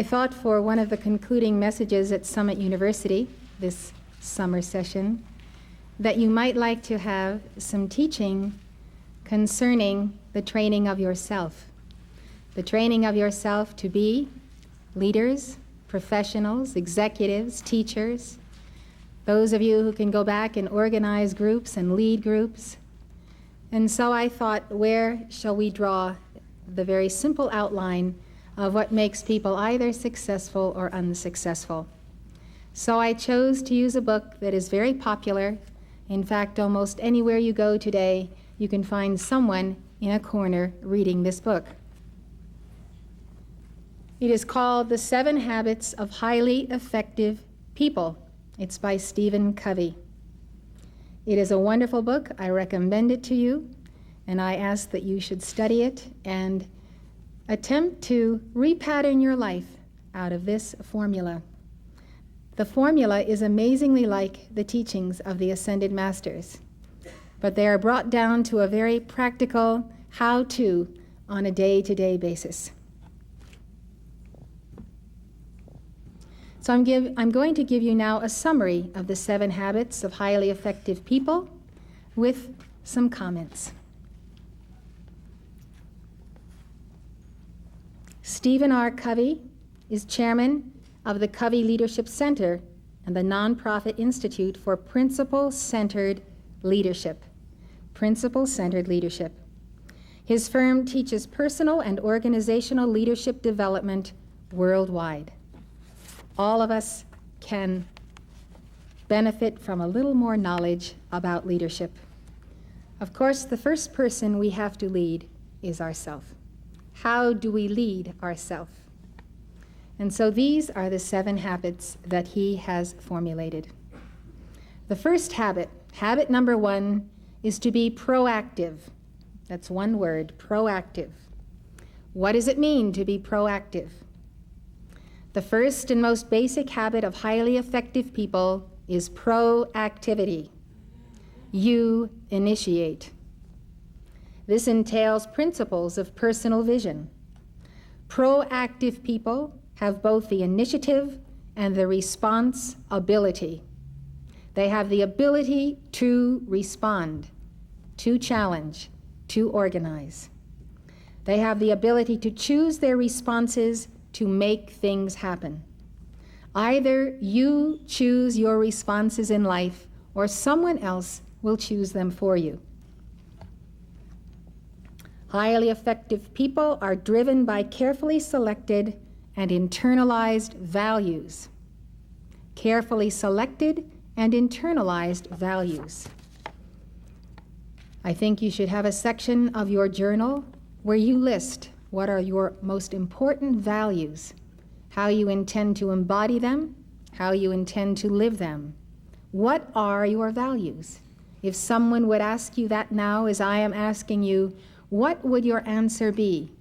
I thought for one of the concluding messages at Summit University this summer session that you might like to have some teaching concerning the training of yourself. The training of yourself to be leaders, professionals, executives, teachers, those of you who can go back and organize groups and lead groups. And so I thought, where shall we draw the very simple outline of what makes people either successful or unsuccessful? So I chose to use a book that is very popular. In fact, almost anywhere you go today, you can find someone in a corner reading this book. It is called The 7 Habits of Highly Effective People. It's by Stephen Covey. It is a wonderful book. I recommend it to you, and I ask that you should study it and attempt to repattern your life out of this formula. The formula is amazingly like the teachings of the Ascended Masters, but they are brought down to a very practical how-to on a day-to-day basis. So I'm going to give you now a summary of the 7 habits of highly effective people with some comments. Stephen R. Covey is chairman of the Covey Leadership Center and the nonprofit Institute for Principle-Centered Leadership. Principle-Centered Leadership. His firm teaches personal and organizational leadership development worldwide. All of us can benefit from a little more knowledge about leadership. Of course, the first person we have to lead is ourselves. How do we lead ourselves? And so these are the 7 habits that he has formulated. The first habit, habit number 1, is to be proactive. That's one word, proactive. What does it mean to be proactive? The first and most basic habit of highly effective people is proactivity. You initiate. This entails principles of personal vision. Proactive people have both the initiative and the response ability. They have the ability to respond, to challenge, to organize. They have the ability to choose their responses to make things happen. Either you choose your responses in life or someone else will choose them for you. Highly effective people are driven by carefully selected and internalized values. Carefully selected and internalized values. I think you should have a section of your journal where you list what are your most important values, how you intend to embody them, how you intend to live them. What are your values? If someone would ask you that now, as I am asking you, what would your answer be?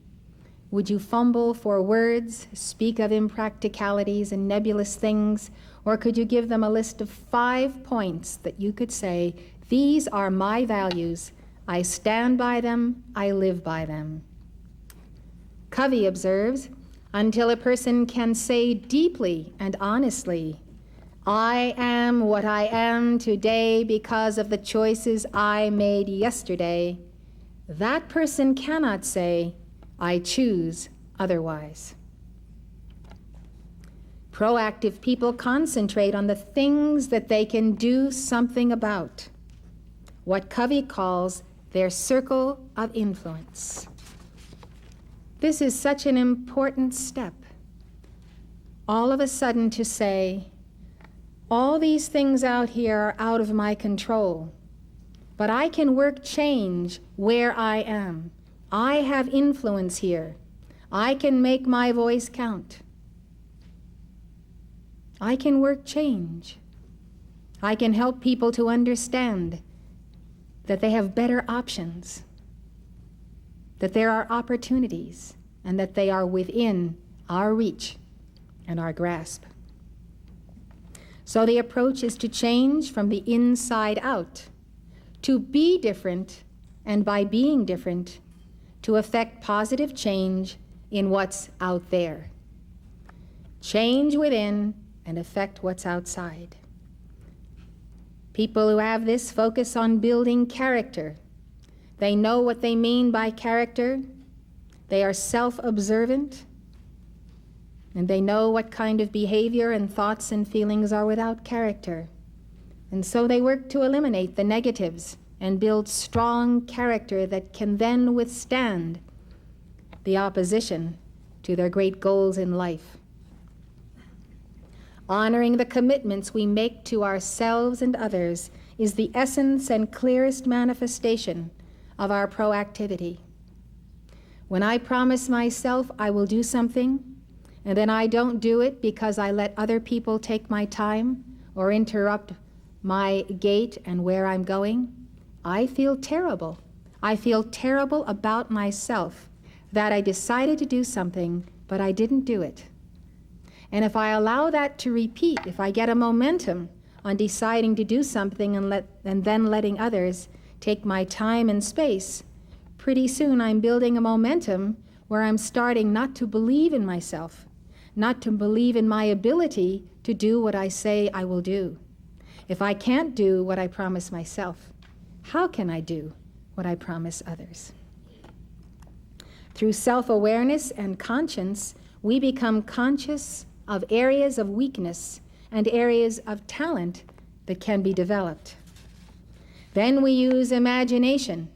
Would you fumble for words, speak of impracticalities and nebulous things, or could you give them a list of 5 points that you could say, these are my values, I stand by them, I live by them? Covey observes, until a person can say deeply and honestly, I am what I am today because of the choices I made yesterday, that person cannot say, I choose otherwise. Proactive people concentrate on the things that they can do something about, what Covey calls their circle of influence. This is such an important step. All of a sudden to say, all these things out here are out of my control, but I can work change where I am. I have influence here. I can make my voice count. I can work change. I can help people to understand that they have better options, that there are opportunities, and that they are within our reach and our grasp. So the approach is to change from the inside out, to be different, and by being different, to effect positive change in what's out there. change within and affect what's outside. People who have this focus on building character. They know what they mean by character. They are self-observant, and they know what kind of behavior and thoughts and feelings are without character. And so they work to eliminate the negatives and build strong character that can then withstand the opposition to their great goals in life. Honoring the commitments we make to ourselves and others is the essence and clearest manifestation of our proactivity. When I promise myself I will do something, and then I don't do it because I let other people take my time or interrupt my gait and where I'm going, I feel terrible. I feel terrible about myself that I decided to do something, but I didn't do it. And if I allow that to repeat, if I get a momentum on deciding to do something and then letting others take my time and space, pretty soon I'm building a momentum where I'm starting not to believe in myself, not to believe in my ability to do what I say I will do. If I can't do what I promise myself, how can I do what I promise others? Through self-awareness and conscience, we become conscious of areas of weakness and areas of talent that can be developed. Then we use imagination,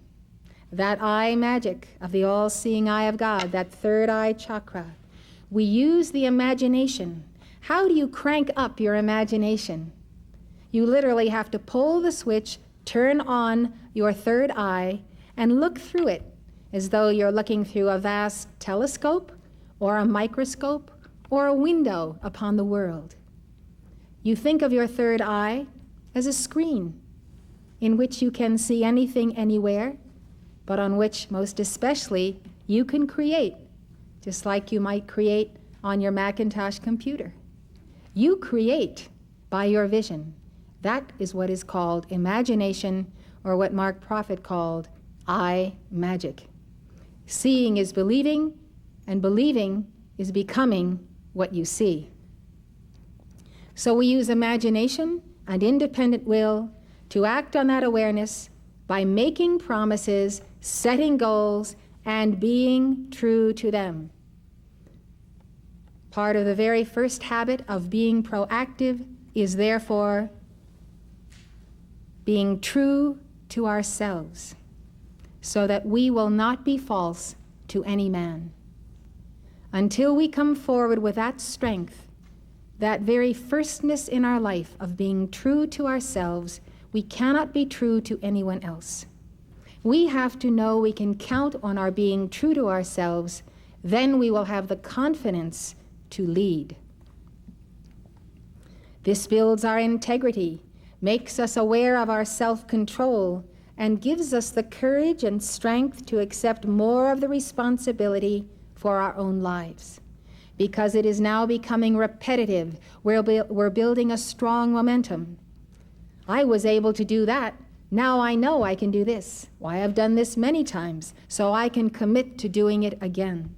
that eye magic of the all-seeing eye of God, that third eye chakra. We use the imagination. How do you crank up your imagination? You literally have to pull the switch, turn on your third eye, and look through it as though you're looking through a vast telescope or a microscope or a window upon the world. You think of your third eye as a screen in which you can see anything anywhere, but on which most especially you can create, just like you might create on your Macintosh computer. You create by your vision. That is what is called imagination, or what Mark Prophet called eye magic. Seeing is believing, and believing is becoming what you see. So we use imagination and independent will to act on that awareness by making promises, setting goals, and being true to them. Part of the very first habit of being proactive is therefore being true to ourselves, so that we will not be false to any man. Until we come forward with that strength, that very firstness in our life of being true to ourselves, we cannot be true to anyone else. We have to know we can count on our being true to ourselves, then we will have the confidence to lead. This builds our integrity, makes us aware of our self-control, and gives us the courage and strength to accept more of the responsibility for our own lives. Because it is now becoming repetitive, we're building a strong momentum. I was able to do that. Now I know I can do this. Why, I've done this many times, so I can commit to doing it again.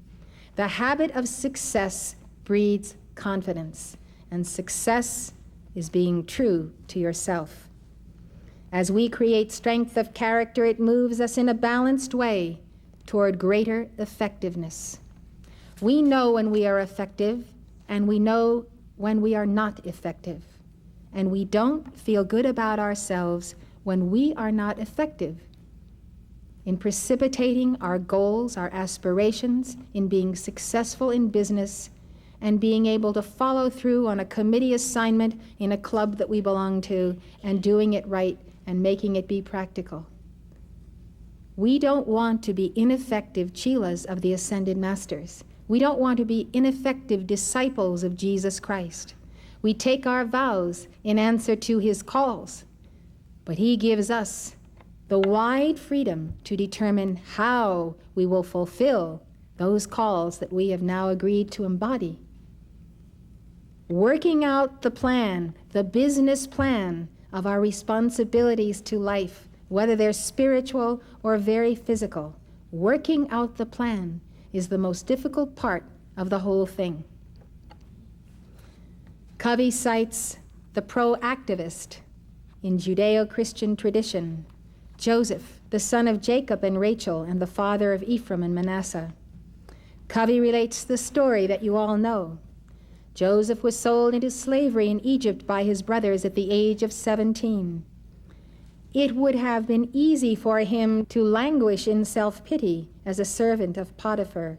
The habit of success breeds confidence, and success is being true to yourself. As we create strength of character, it moves us in a balanced way toward greater effectiveness. We know when we are effective, and we know when we are not effective. And we don't feel good about ourselves when we are not effective in precipitating our goals, our aspirations, in being successful in business, and being able to follow through on a committee assignment in a club that we belong to, and doing it right and making it be practical. We don't want to be ineffective chelas of the ascended masters. We don't want to be ineffective disciples of Jesus Christ. We take our vows in answer to his calls, but he gives us the wide freedom to determine how we will fulfill those calls that we have now agreed to embody. Working out the plan, the business plan of our responsibilities to life, whether they're spiritual or very physical, working out the plan is the most difficult part of the whole thing. Covey cites the pro-activist in Judeo-Christian tradition, Joseph, the son of Jacob and Rachel, and the father of Ephraim and Manasseh. Covey relates the story that you all know. Joseph was sold into slavery in Egypt by his brothers at the age of 17. It would have been easy for him to languish in self-pity as a servant of Potiphar,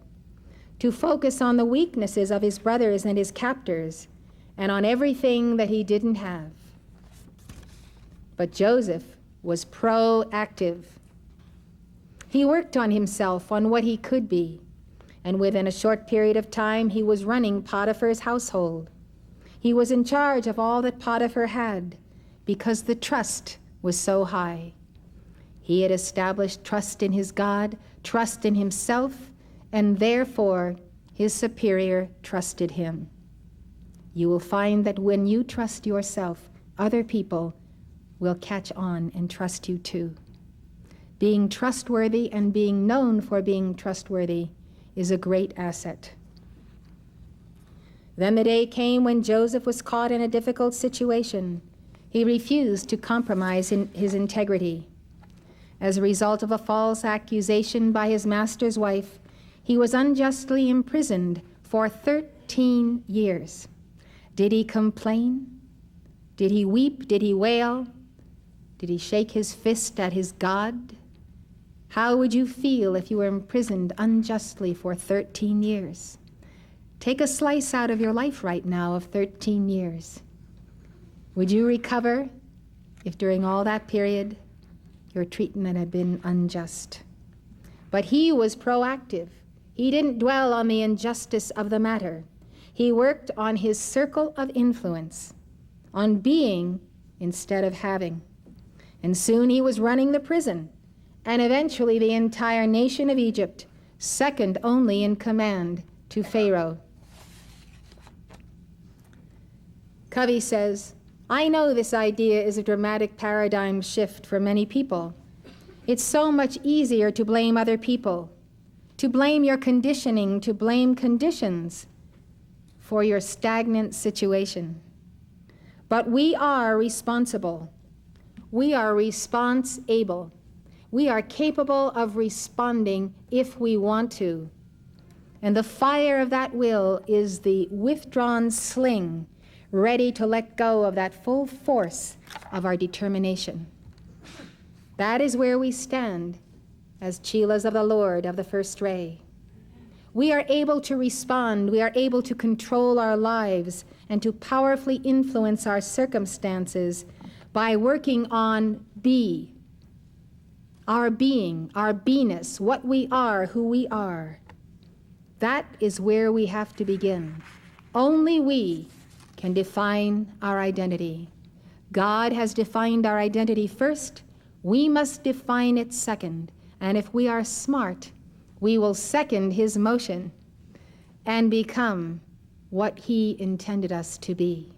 to focus on the weaknesses of his brothers and his captors, and on everything that he didn't have. But Joseph was proactive. He worked on himself, on what he could be, and within a short period of time, he was running Potiphar's household. He was in charge of all that Potiphar had, because the trust was so high. He had established trust in his God, trust in himself, and therefore his superior trusted him. You will find that when you trust yourself, other people will catch on and trust you too. Being trustworthy and being known for being trustworthy is a great asset. Then the day came when Joseph was caught in a difficult situation. He refused to compromise in his integrity. As a result of a false accusation by his master's wife, he was unjustly imprisoned for 13 years. Did he complain? Did he weep? Did he wail? Did he shake his fist at his God? How would you feel if you were imprisoned unjustly for 13 years? Take a slice out of your life right now of 13 years. Would you recover if during all that period your treatment had been unjust? But he was proactive. He didn't dwell on the injustice of the matter. He worked on his circle of influence, on being instead of having. And soon he was running the prison, and eventually the entire nation of Egypt, second only in command to Pharaoh. Covey says, I know this idea is a dramatic paradigm shift for many people. It's so much easier to blame other people, to blame your conditioning, to blame conditions for your stagnant situation. But we are responsible. We are response-able. We are capable of responding if we want to. And the fire of that will is the withdrawn sling, ready to let go of that full force of our determination. That is where we stand as chelas of the Lord of the first ray. We are able to respond, we are able to control our lives and to powerfully influence our circumstances by working on our being, our beiness, what we are, who we are. That is where we have to begin. Only we can define our identity. God has defined our identity first. We must define it second. And if we are smart, we will second his motion and become what he intended us to be.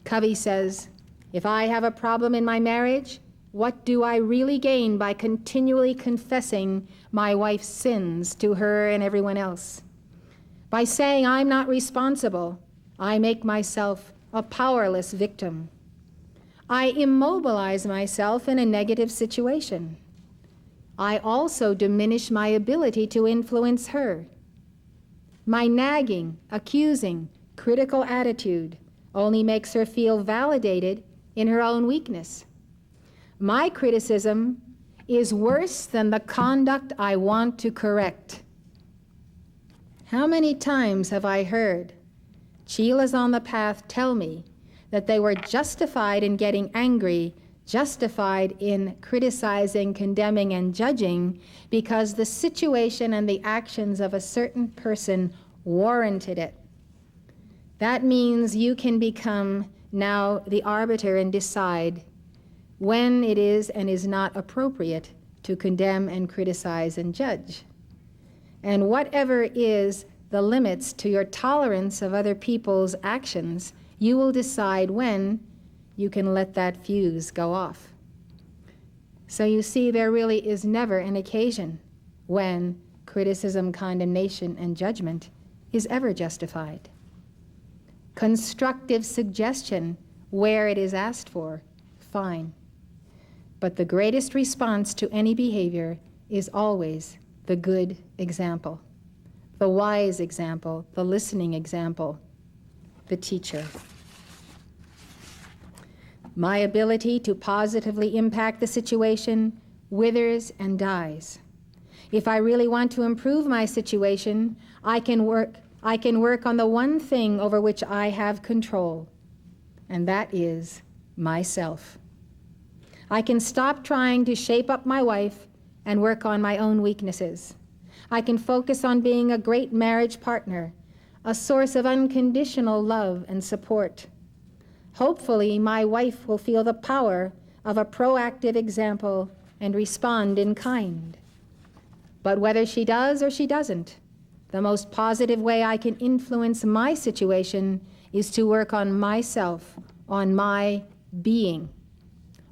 Covey says, if I have a problem in my marriage, what do I really gain by continually confessing my wife's sins to her and everyone else? By saying I'm not responsible, I make myself a powerless victim. I immobilize myself in a negative situation. I also diminish my ability to influence her. My nagging, accusing, critical attitude only makes her feel validated in her own weakness. My criticism is worse than the conduct I want to correct. How many times have I heard chelas on the path tell me that they were justified in getting angry, justified in criticizing, condemning, and judging because the situation and the actions of a certain person warranted it. That means you can become now the arbiter and decide when it is and is not appropriate to condemn and criticize and judge. And whatever is the limits to your tolerance of other people's actions, you will decide when you can let that fuse go off. So you see, there really is never an occasion when criticism, condemnation, and judgment is ever justified. constructive suggestion where it is asked for, fine. But the greatest response to any behavior is always the good example, the wise example, the listening example, the teacher. My ability to positively impact the situation withers and dies. If I really want to improve my situation, I can work on the one thing over which I have control, and that is myself. I can stop trying to shape up my wife and work on my own weaknesses. I can focus on being a great marriage partner, a source of unconditional love and support. Hopefully, my wife will feel the power of a proactive example and respond in kind. But whether she does or she doesn't, the most positive way I can influence my situation is to work on myself, on my being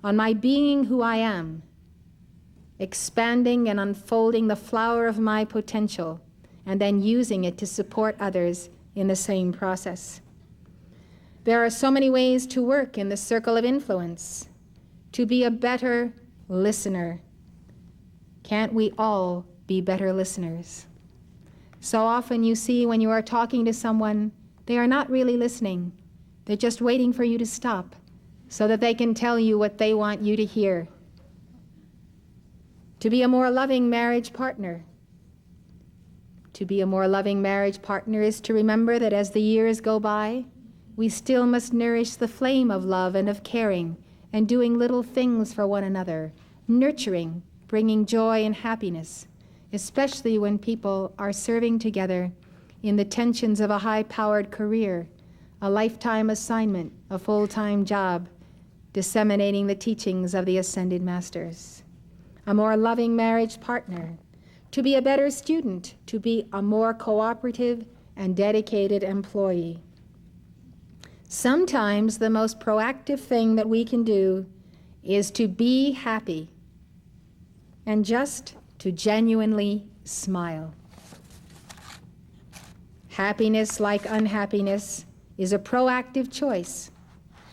who I am, expanding and unfolding the flower of my potential, and then using it to support others in the same process. There are so many ways to work in the circle of influence, to be a better listener. Can't we all be better listeners? So often you see when you are talking to someone, they are not really listening. They're just waiting for you to stop so that they can tell you what they want you to hear. To be a more loving marriage partner. To be a more loving marriage partner is to remember that as the years go by, we still must nourish the flame of love and of caring and doing little things for one another, nurturing, bringing joy and happiness, especially when people are serving together in the tensions of a high-powered career, a lifetime assignment, a full-time job, disseminating the teachings of the ascended masters. A more loving marriage partner, to be a better student, to be a more cooperative and dedicated employee. Sometimes the most proactive thing that we can do is to be happy and just to genuinely smile. Happiness, like unhappiness, is a proactive choice.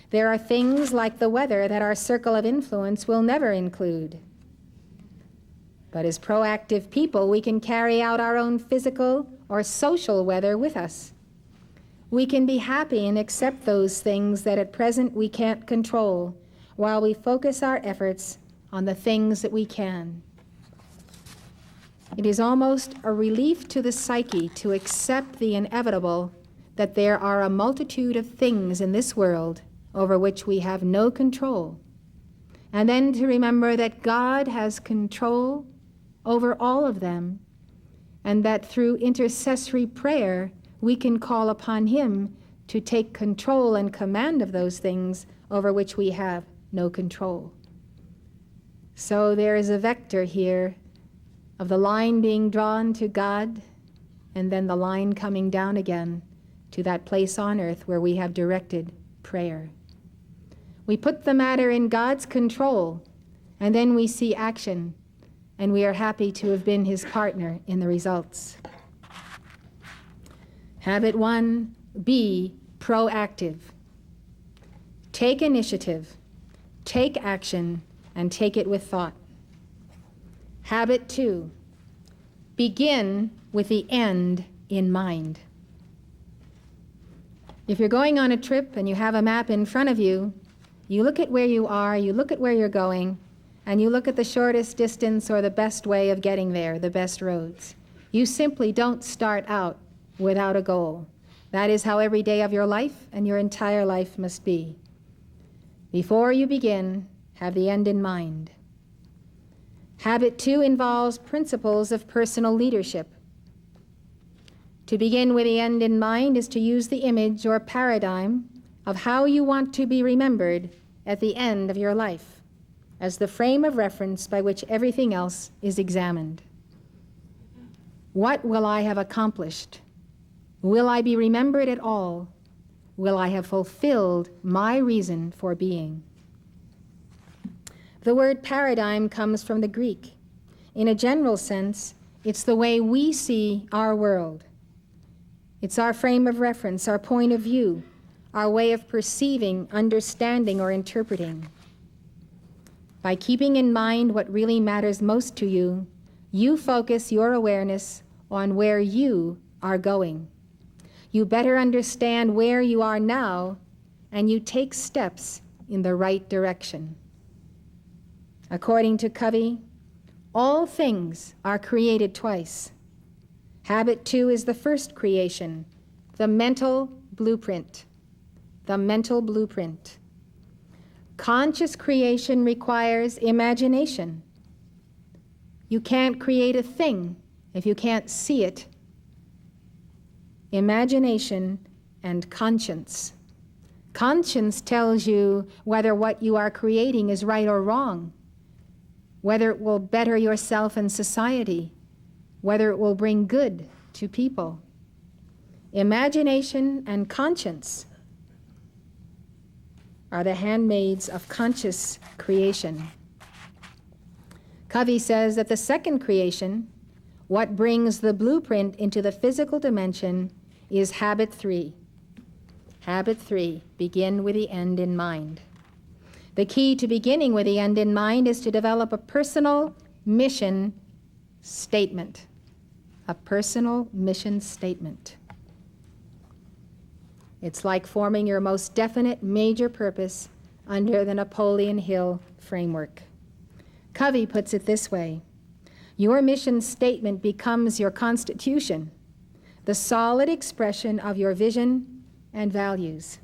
There are things like the weather that our circle of influence will never include. But as proactive people, we can carry out our own physical or social weather with us. We can be happy and accept those things that at present we can't control, while we focus our efforts on the things that we can. It is almost a relief to the psyche to accept the inevitable that there are a multitude of things in this world over which we have no control, and then to remember that God has control over all of them, and that through intercessory prayer we can call upon Him to take control and command of those things over which we have no control. So there is a vector here of the line being drawn to God, and then the line coming down again to that place on earth where we have directed prayer. We put the matter in God's control, and then we see action, and we are happy to have been His partner in the results. Habit 1, be proactive. Take initiative, take action, and take it with thought. Habit 2, begin with the end in mind. If you're going on a trip and you have a map in front of you, you look at where you are, you look at where you're going, and you look at the shortest distance or the best way of getting there, the best roads. You simply don't start out without a goal. That is how every day of your life and your entire life must be. Before you begin, have the end in mind. Habit 2 involves principles of personal leadership. To begin with the end in mind is to use the image or paradigm of how you want to be remembered at the end of your life as the frame of reference by which everything else is examined. What will I have accomplished? Will I be remembered at all? Will I have fulfilled my reason for being? The word paradigm comes from the Greek. In a general sense, it's the way we see our world. It's our frame of reference, our point of view, our way of perceiving, understanding, or interpreting. By keeping in mind what really matters most to you, you focus your awareness on where you are going. You better understand where you are now, and you take steps in the right direction. According to Covey, all things are created twice. Habit 2 is the first creation, the mental blueprint. The mental blueprint. Conscious creation requires imagination. You can't create a thing if you can't see it. Imagination and conscience. Conscience tells you whether what you are creating is right or wrong, whether it will better yourself and society, whether it will bring good to people. Imagination and conscience are the handmaids of conscious creation. Covey says that the second creation, what brings the blueprint into the physical dimension, is habit 3. Habit 3, begin with the end in mind. The key to beginning with the end in mind is to develop a personal mission statement. A personal mission statement. It's like forming your most definite major purpose under the Napoleon Hill framework. Covey puts it this way: your mission statement becomes your constitution, the solid expression of your vision and values.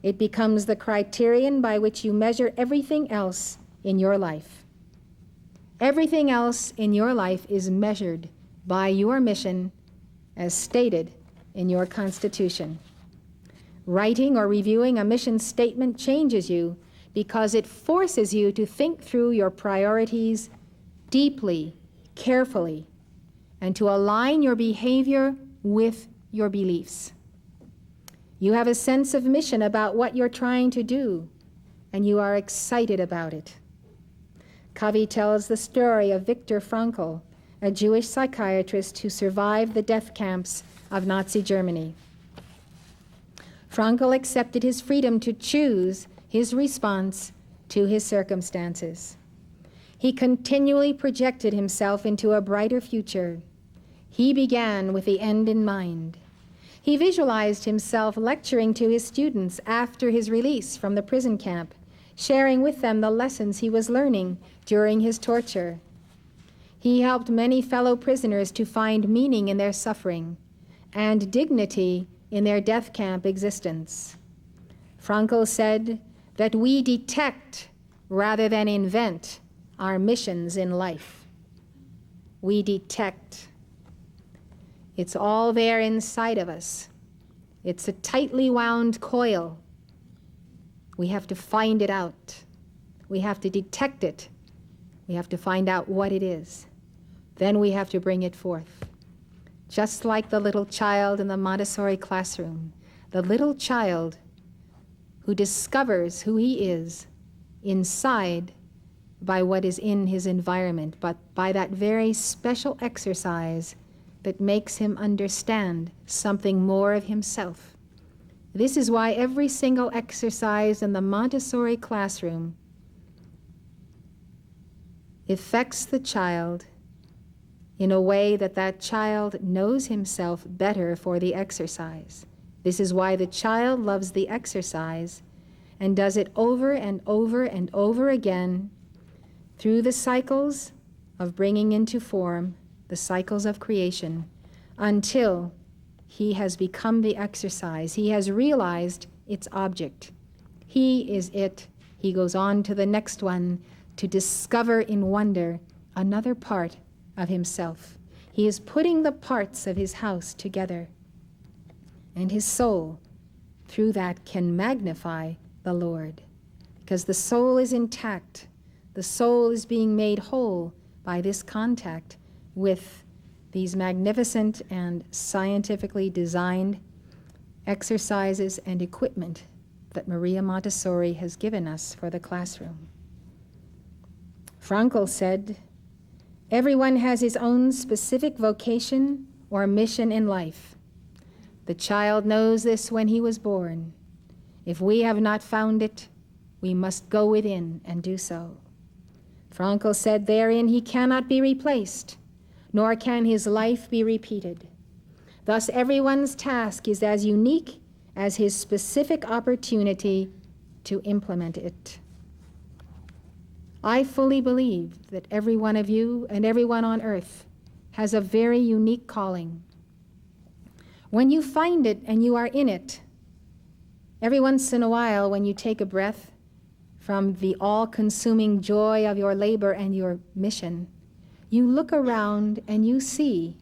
It becomes the criterion by which you measure everything else in your life. Everything else in your life is measured by your mission as stated in your constitution. Writing or reviewing a mission statement changes you because it forces you to think through your priorities deeply, carefully, and to align your behavior with your beliefs. You have a sense of mission about what you're trying to do, and you are excited about it. Covey tells the story of Viktor Frankl, a Jewish psychiatrist who survived the death camps of Nazi Germany. Frankl accepted his freedom to choose his response to his circumstances. He continually projected himself into a brighter future. He began with the end in mind. He visualized himself lecturing to his students after his release from the prison camp, sharing with them the lessons he was learning during his torture. He helped many fellow prisoners to find meaning in their suffering and dignity in their death camp existence. Frankl said that we detect rather than invent our missions in life. We detect. It's all there inside of us. It's a tightly wound coil. We have to find it out. We have to detect it. We have to find out what it is. Then we have to bring it forth. Just like the little child in the Montessori classroom, the little child who discovers who he is inside by what is in his environment, but by that very special exercise that makes him understand something more of himself. This is why every single exercise in the Montessori classroom affects the child in a way that that child knows himself better for the exercise. This is why the child loves the exercise and does it over and over and over again through the cycles of bringing into form, the cycles of creation, until he has become the exercise. He has realized its object. He is it. He goes on to the next one to discover in wonder another part of himself. He is putting the parts of his house together, and his soul, through that, can magnify the Lord, because the soul is intact. The soul is being made whole by this contact with these magnificent and scientifically designed exercises and equipment that Maria Montessori has given us for the classroom. Frankl said, everyone has his own specific vocation or mission in life. The child knows this when he was born. If we have not found it, we must go within and do so. Frankl said, therein he cannot be replaced, nor can his life be repeated. Thus, everyone's task is as unique as his specific opportunity to implement it. I fully believe that every one of you and everyone on earth has a very unique calling. When you find it and you are in it, every once in a while when you take a breath from the all-consuming joy of your labor and your mission, you look around and you see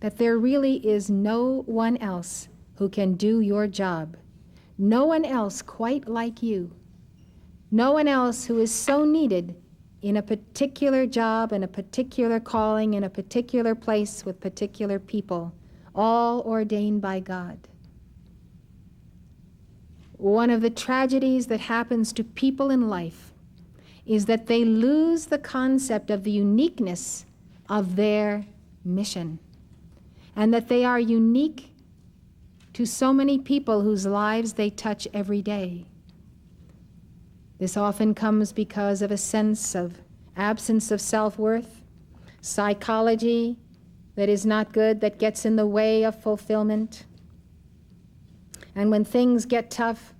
that there really is no one else who can do your job. No one else quite like you. No one else who is so needed in a particular job, in a particular calling, in a particular place with particular people, all ordained by God. One of the tragedies that happens to people in life is that they lose the concept of the uniqueness of their mission, and that they are unique to so many people whose lives they touch every day. This often comes because of a sense of absence of self-worth, psychology that is not good, that gets in the way of fulfillment. And when things get tough,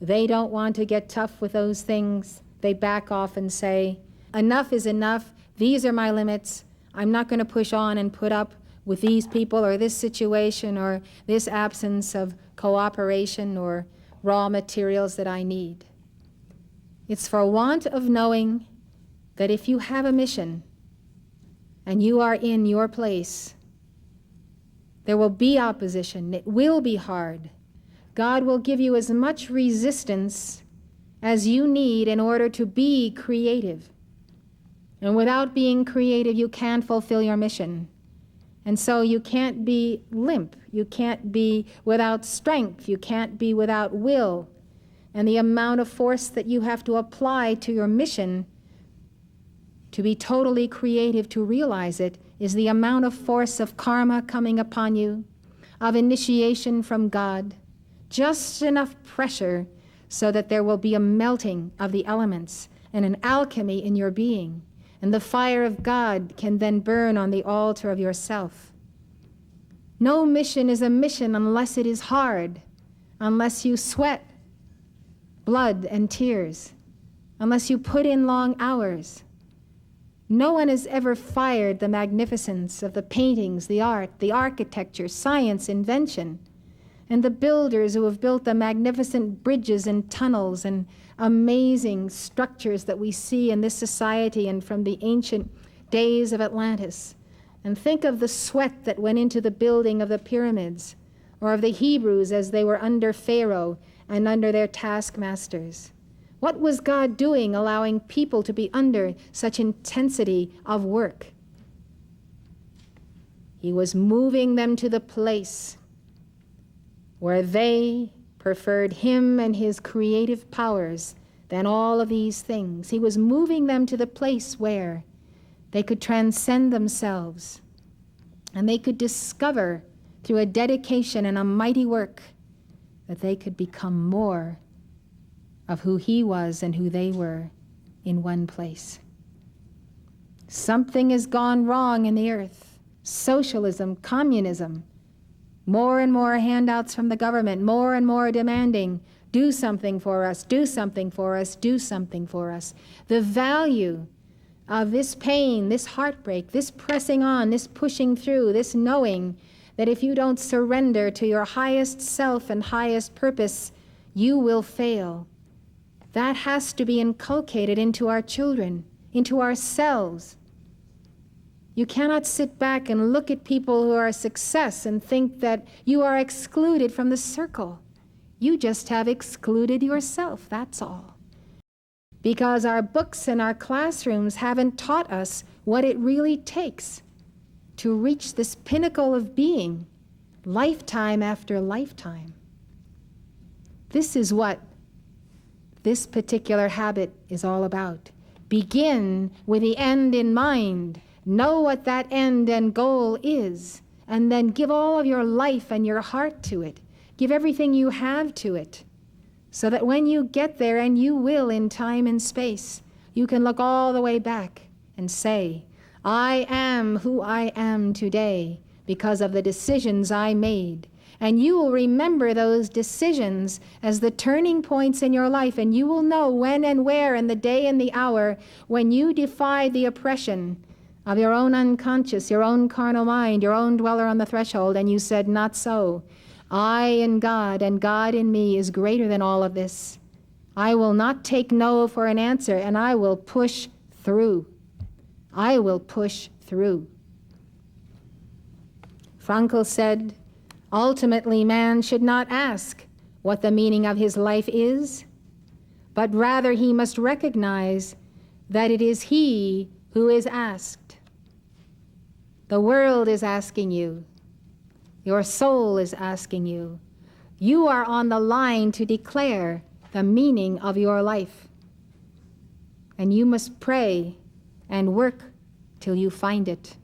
they don't want to get tough with those things. They back off and say, enough is enough. These are my limits. I'm not going to push on and put up with these people or this situation or this absence of cooperation or raw materials that I need. It's for want of knowing that if you have a mission and you are in your place, there will be opposition. It will be hard. God will give you as much resistance as you need in order to be creative. And without being creative, you can't fulfill your mission. And so you can't be limp. You can't be without strength. You can't be without will. And the amount of force that you have to apply to your mission to be totally creative, to realize it, is the amount of force of karma coming upon you, of initiation from God, just enough pressure so that there will be a melting of the elements and an alchemy in your being, and the fire of God can then burn on the altar of yourself. No mission is a mission unless it is hard, unless you sweat blood and tears, unless you put in long hours. No one has ever fired the magnificence of the paintings, the art, the architecture, science, invention, and the builders who have built the magnificent bridges and tunnels and amazing structures that we see in this society and from the ancient days of Atlantis. And think of the sweat that went into the building of the pyramids, or of the Hebrews as they were under Pharaoh and under their taskmasters. What was God doing, allowing people to be under such intensity of work? He was moving them to the place where they preferred him and his creative powers than all of these things. He was moving them to the place where they could transcend themselves, and they could discover through a dedication and a mighty work that they could become more of who he was and who they were in one place. Something has gone wrong in the earth. Socialism, communism, more and more handouts from the government, more and more demanding, do something for us, do something for us, do something for us. The value of this pain, this heartbreak, this pressing on, this pushing through, this knowing that if you don't surrender to your highest self and highest purpose, you will fail. That has to be inculcated into our children, into ourselves. You cannot sit back and look at people who are a success and think that you are excluded from the circle. You just have excluded yourself, that's all. Because our books and our classrooms haven't taught us what it really takes to reach this pinnacle of being, lifetime after lifetime. This is what this particular habit is all about. Begin with the end in mind. Know what that end and goal is, and then give all of your life and your heart to it. Give everything you have to it. so that when you get there, and you will in time and space, you can look all the way back and say, I am who I am today because of the decisions I made. And you will remember those decisions as the turning points in your life, and you will know when and where and the day and the hour when you defied the oppression of your own unconscious, your own carnal mind, your own dweller on the threshold, and you said, not so. I in God, and God in me is greater than all of this. I will not take no for an answer, and I will push through. I will push through. Frankl said, ultimately, man should not ask what the meaning of his life is, but rather he must recognize that it is he who is asked. The world is asking you. Your soul is asking you. You are on the line to declare the meaning of your life. And you must pray and work till you find it.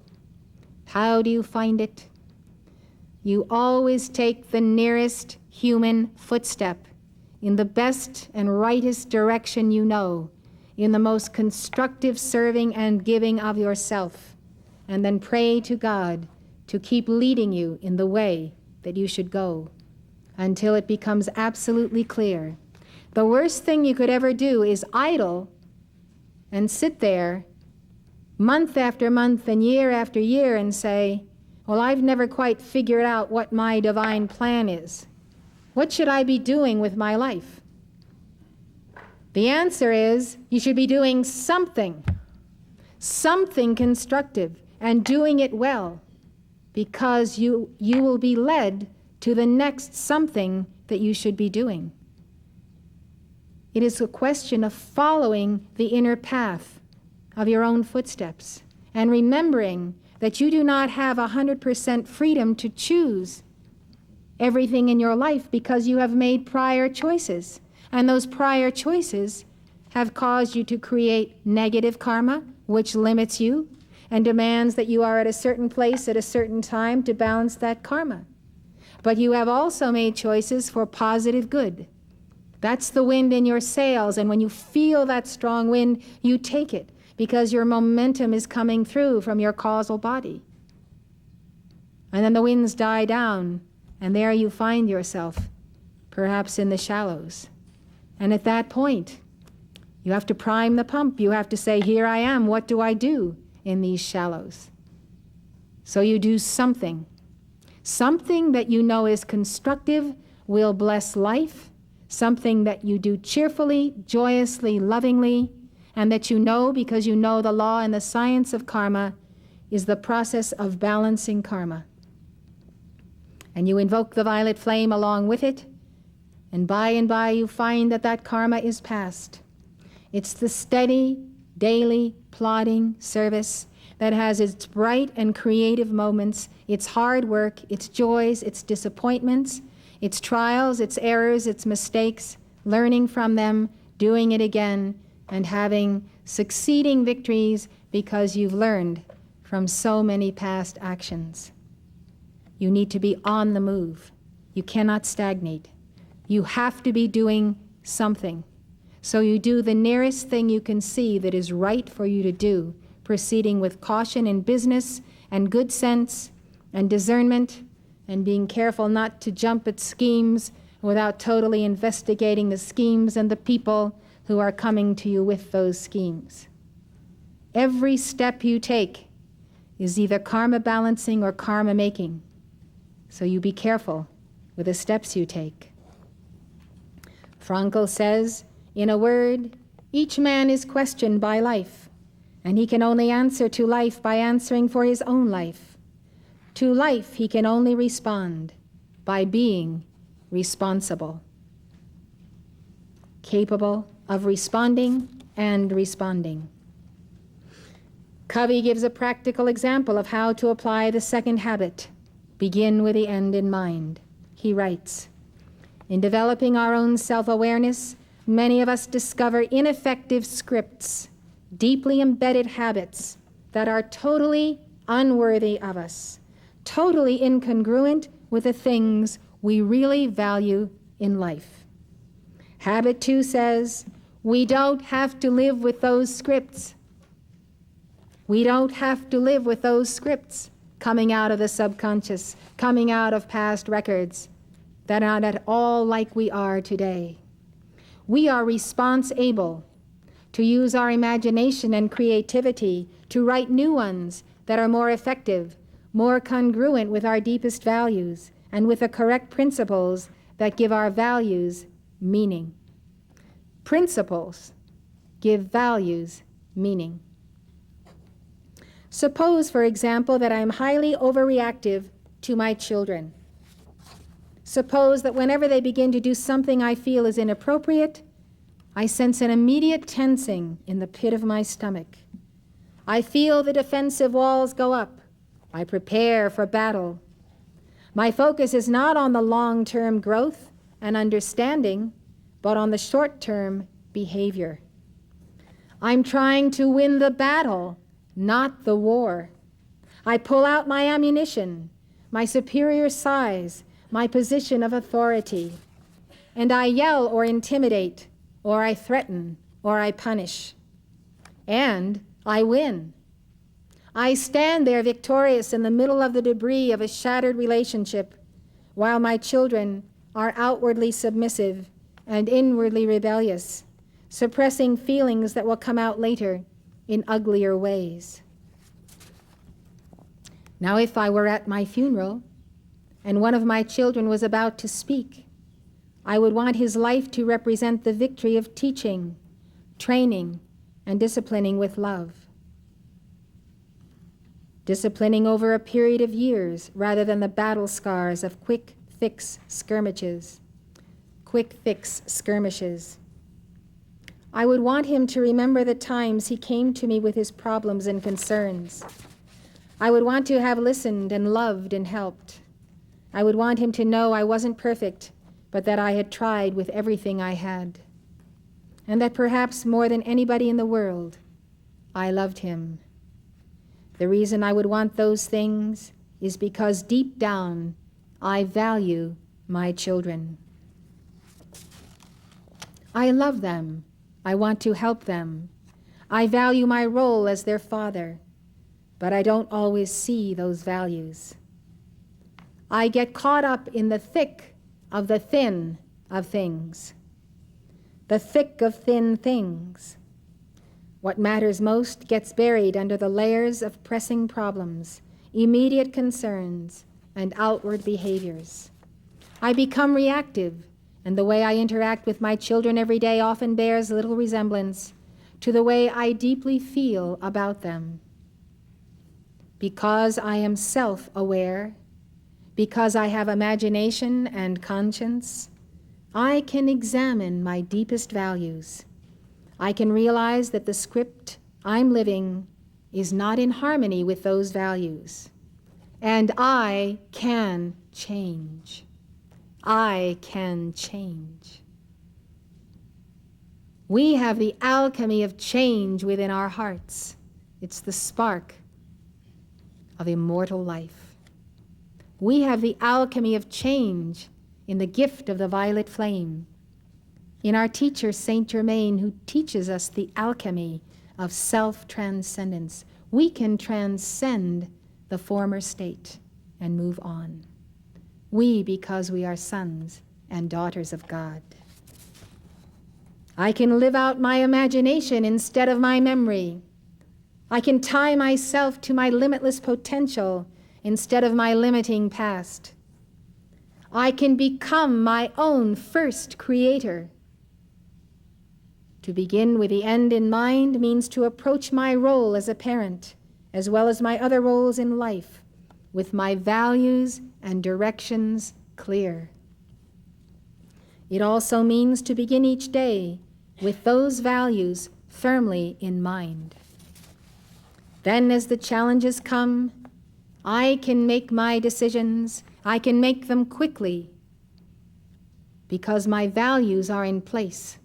How do you find it? You always take the nearest human footstep in the best and rightest direction you know, in the most constructive serving and giving of yourself, and then pray to God to keep leading you in the way that you should go until it becomes absolutely clear. The worst thing you could ever do is idle and sit there month after month and year after year and say, well, I've never quite figured out what my divine plan is. What should I be doing with my life? The answer is you should be doing something constructive, and doing it well, because you will be led to the next something that you should be doing. It is a question of following the inner path of your own footsteps and remembering that you do not have 100% freedom to choose everything in your life because you have made prior choices. And those prior choices have caused you to create negative karma, which limits you and demands that you are at a certain place at a certain time to balance that karma. But you have also made choices for positive good. That's the wind in your sails, and when you feel that strong wind, you take it, because your momentum is coming through from your causal body. And then the winds die down, and there you find yourself, perhaps in the shallows. And at that point, you have to prime the pump. You have to say, here I am, what do I do in these shallows? So you do something that you know is constructive, will bless life, something that you do cheerfully, joyously, lovingly, and that you know, because you know the law and the science of karma, is the process of balancing karma. And you invoke the violet flame along with it, and by you find that that karma is past. It's the steady, daily, plodding service that has its bright and creative moments, its hard work, its joys, its disappointments, its trials, its errors, its mistakes, learning from them, doing it again, and having succeeding victories because you've learned from so many past actions. You need to be on the move. You cannot stagnate. You have to be doing something. So you do the nearest thing you can see that is right for you to do, proceeding with caution in business and good sense and discernment, and being careful not to jump at schemes without totally investigating the schemes and the people who are coming to you with those schemes. Every step you take is either karma balancing or karma making. So you be careful with the steps you take. Frankl says, in a word, each man is questioned by life, and he can only answer to life by answering for his own life. To life he can only respond by being responsible, capable of responding and responding. Covey gives a practical example of how to apply the second habit, begin with the end in mind. He writes, in developing our own self-awareness, many of us discover ineffective scripts, deeply embedded habits that are totally unworthy of us, totally incongruent with the things we really value in life. Habit 2 says, we don't have to live with those scripts. We don't have to live with those scripts coming out of the subconscious, coming out of past records that are not at all like we are today. We are response-able to use our imagination and creativity to write new ones that are more effective, more congruent with our deepest values, and with the correct principles that give our values meaning. Principles give values meaning. Suppose, for example, that I am highly overreactive to my children. Suppose that whenever they begin to do something I feel is inappropriate, I sense an immediate tensing in the pit of my stomach. I feel the defensive walls go up. I prepare for battle. My focus is not on the long-term growth and understanding, but on the short-term behavior. I'm trying to win the battle, not the war. I pull out my ammunition, my superior size, my position of authority, and I yell or intimidate, or I threaten, or I punish. And I win. I stand there victorious in the middle of the debris of a shattered relationship, while my children are outwardly submissive and inwardly rebellious, suppressing feelings that will come out later in uglier ways. Now, if I were at my funeral and one of my children was about to speak, I would want his life to represent the victory of teaching, training, and disciplining with love. Disciplining over a period of years rather than the battle scars of quick fix skirmishes. I would want him to remember the times he came to me with his problems and concerns. I would want to have listened and loved and helped. I would want him to know I wasn't perfect, but that I had tried with everything I had. And that perhaps more than anybody in the world, I loved him. The reason I would want those things is because deep down, I value my children. I love them. I want to help them. I value my role as their father, but I don't always see those values. I get caught up in the thick of the thin of things. The thick of thin things. What matters most gets buried under the layers of pressing problems, immediate concerns, and outward behaviors. I become reactive, and the way I interact with my children every day often bears little resemblance to the way I deeply feel about them. Because I am self-aware, because I have imagination and conscience, I can examine my deepest values. I can realize that the script I'm living is not in harmony with those values. And I can change. I can change. We have the alchemy of change within our hearts. It's the spark of immortal life. We have the alchemy of change in the gift of the violet flame, in our teacher, Saint Germain, who teaches us the alchemy of self-transcendence. We can transcend the former state and move on. We, because we are sons and daughters of God. I can live out my imagination instead of my memory. I can tie myself to my limitless potential instead of my limiting past. I can become my own first creator. To begin with the end in mind means to approach my role as a parent, as well as my other roles in life, with my values and directions clear. It also means to begin each day with those values firmly in mind. Then as the challenges come, I can make my decisions. I can make them quickly because my values are in place.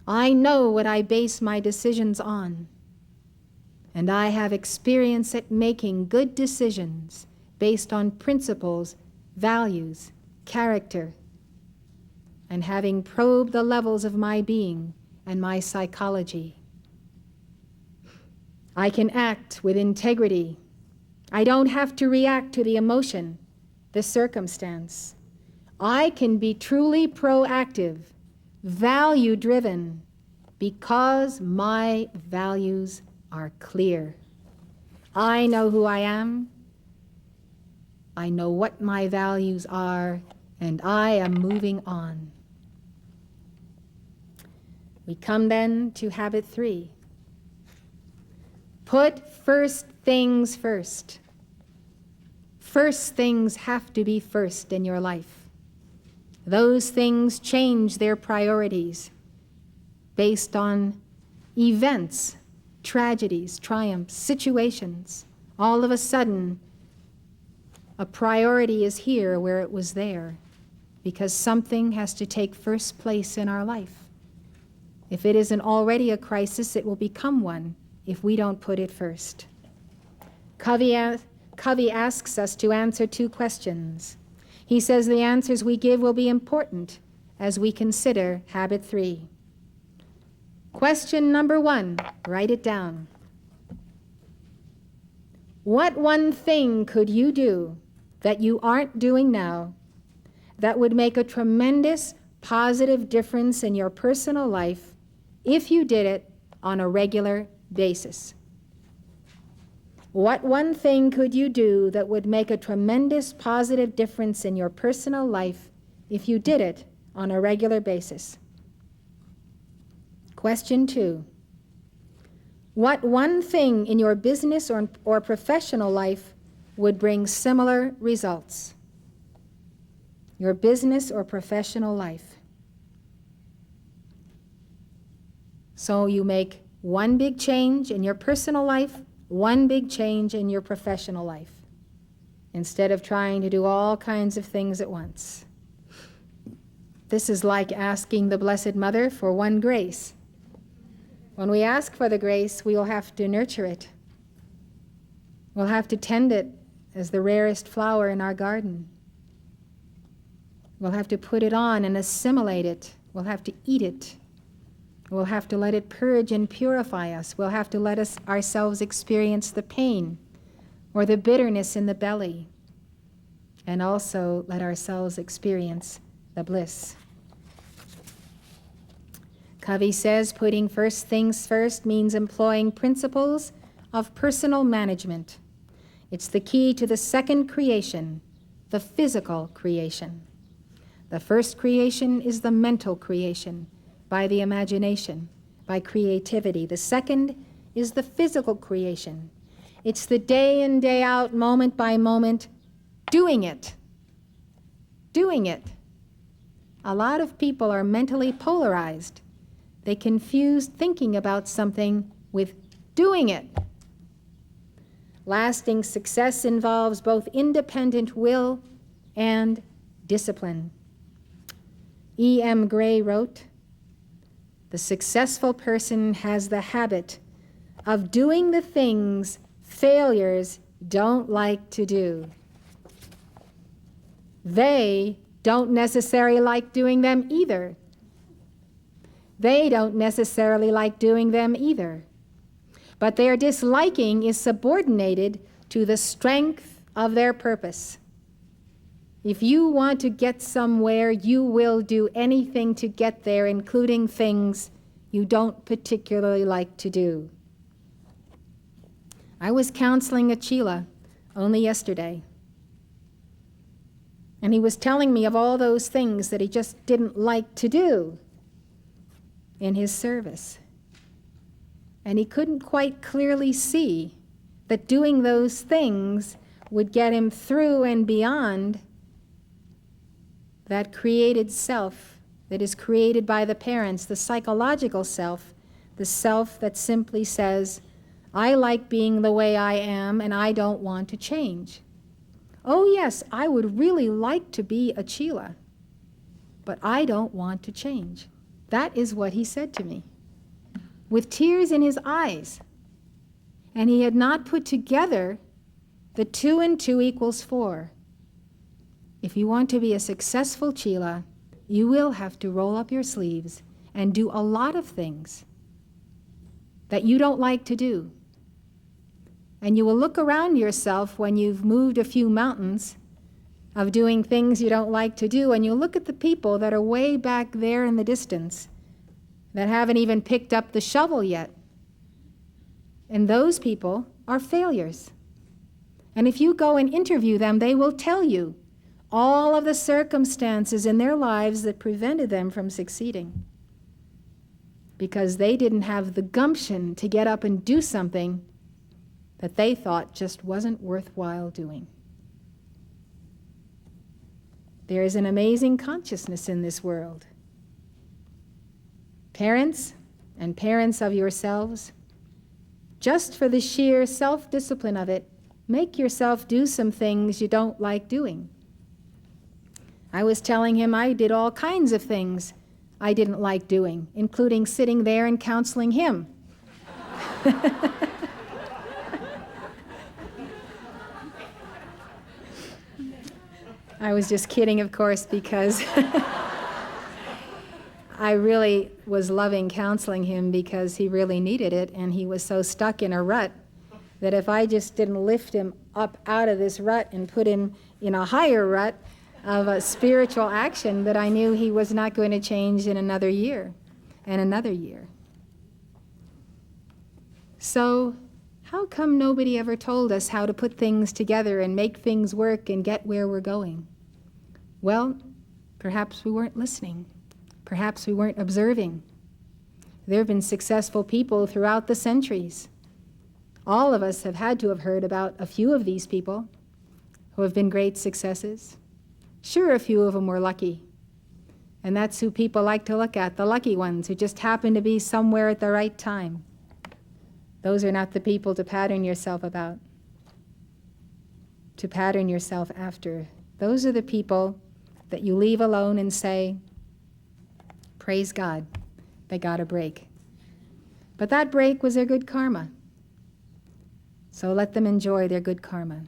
I know what I base my decisions on, and I have experience at making good decisions based on principles, values, character, and having probed the levels of my being and my psychology, I can act with integrity. I don't have to react to the emotion, the circumstance. I can be truly proactive, value-driven, because my values are clear. I know who I am. I know what my values are, and I am moving on. We come then to habit 3. Put first things first. First things have to be first in your life. Those things change their priorities based on events, tragedies, triumphs, situations. All of a sudden, a priority is here where it was there, because something has to take first place in our life. If it isn't already a crisis, it will become one if we don't put it first. Covey asks us to answer 2 questions. He says the answers we give will be important as we consider habit 3. Question number 1, write it down. What one thing could you do that you aren't doing now that would make a tremendous positive difference in your personal life if you did it on a regular basis? What one thing could you do that would make a tremendous positive difference in your personal life if you did it on a regular basis? Question 2. What one thing in your business or professional life would bring similar results? Your business or professional life. So you make one big change in your personal life, one big change in your professional life, instead of trying to do all kinds of things at once. This is like asking the Blessed Mother for one grace. When we ask for the grace, we will have to nurture it. We'll have to tend it as the rarest flower in our garden. We'll have to put it on and assimilate it. We'll have to eat it. We'll have to let it purge and purify us. We'll have to let ourselves experience the pain or the bitterness in the belly, and also let ourselves experience the bliss. Covey says putting first things first means employing principles of personal management. It's the key to the second creation, the physical creation. The first creation is the mental creation, by the imagination, by creativity. The second is the physical creation. It's the day in, day out, moment by moment, doing it. Doing it. A lot of people are mentally polarized. They confuse thinking about something with doing it. Lasting success involves both independent will and discipline. E.M. Gray wrote, "The successful person has the habit of doing the things failures don't like to do. They don't necessarily like doing them either. They don't necessarily like doing them either. But their disliking is subordinated to the strength of their purpose. If you want to get somewhere, you will do anything to get there, including things you don't particularly like to do." I was counseling a Chela only yesterday, and he was telling me of all those things that he just didn't like to do in his service. And he couldn't quite clearly see that doing those things would get him through and beyond that created self that is created by the parents, the psychological self, the self that simply says, I like being the way I am and I don't want to change. Oh yes, I would really like to be a Chela, but I don't want to change. That is what he said to me, with tears in his eyes. And he had not put together the 2 and 2 equals 4. If you want to be a successful Chela, you will have to roll up your sleeves and do a lot of things that you don't like to do. And you will look around yourself when you've moved a few mountains of doing things you don't like to do, and you'll look at the people that are way back there in the distance that haven't even picked up the shovel yet. And those people are failures. And if you go and interview them, they will tell you all of the circumstances in their lives that prevented them from succeeding, because they didn't have the gumption to get up and do something that they thought just wasn't worthwhile doing. There is an amazing consciousness in this world. Parents and parents of yourselves, just for the sheer self-discipline of it, make yourself do some things you don't like doing. I was telling him I did all kinds of things I didn't like doing, including sitting there and counseling him. I was just kidding, of course, because I really was loving counseling him because he really needed it, and he was so stuck in a rut that if I just didn't lift him up out of this rut and put him in a higher rut of a spiritual action, that I knew he was not going to change in another year and another year. So how come nobody ever told us how to put things together and make things work and get where we're going? Well, perhaps we weren't listening. Perhaps we weren't observing. There have been successful people throughout the centuries. All of us have had to have heard about a few of these people who have been great successes. Sure, a few of them were lucky. And that's who people like to look at, the lucky ones who just happen to be somewhere at the right time. Those are not the people to pattern yourself about, to pattern yourself after. Those are the people that you leave alone and say, praise God, they got a break. But that break was their good karma. So let them enjoy their good karma.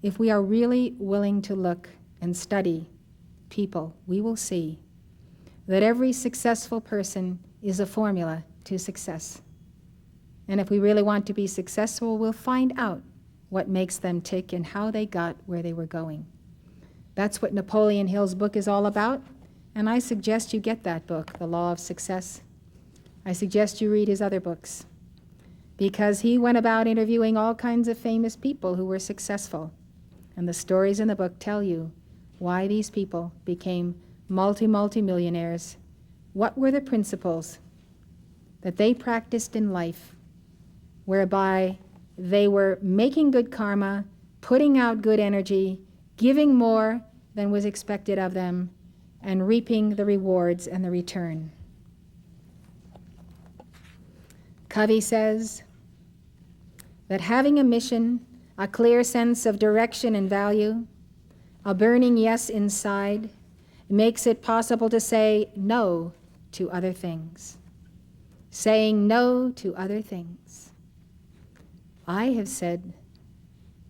If we are really willing to look and study people, we will see that every successful person is a formula to success. And if we really want to be successful, we'll find out what makes them tick and how they got where they were going. That's what Napoleon Hill's book is all about, and I suggest you get that book, The Law of Success. I suggest you read his other books, because he went about interviewing all kinds of famous people who were successful. And the stories in the book tell you why these people became multi-millionaires. What were the principles that they practiced in life whereby they were making good karma, putting out good energy, giving more than was expected of them, and reaping the rewards and the return. Covey says that having a mission, a clear sense of direction and value, a burning yes inside, makes it possible to say no to other things. Saying no to other things. I have said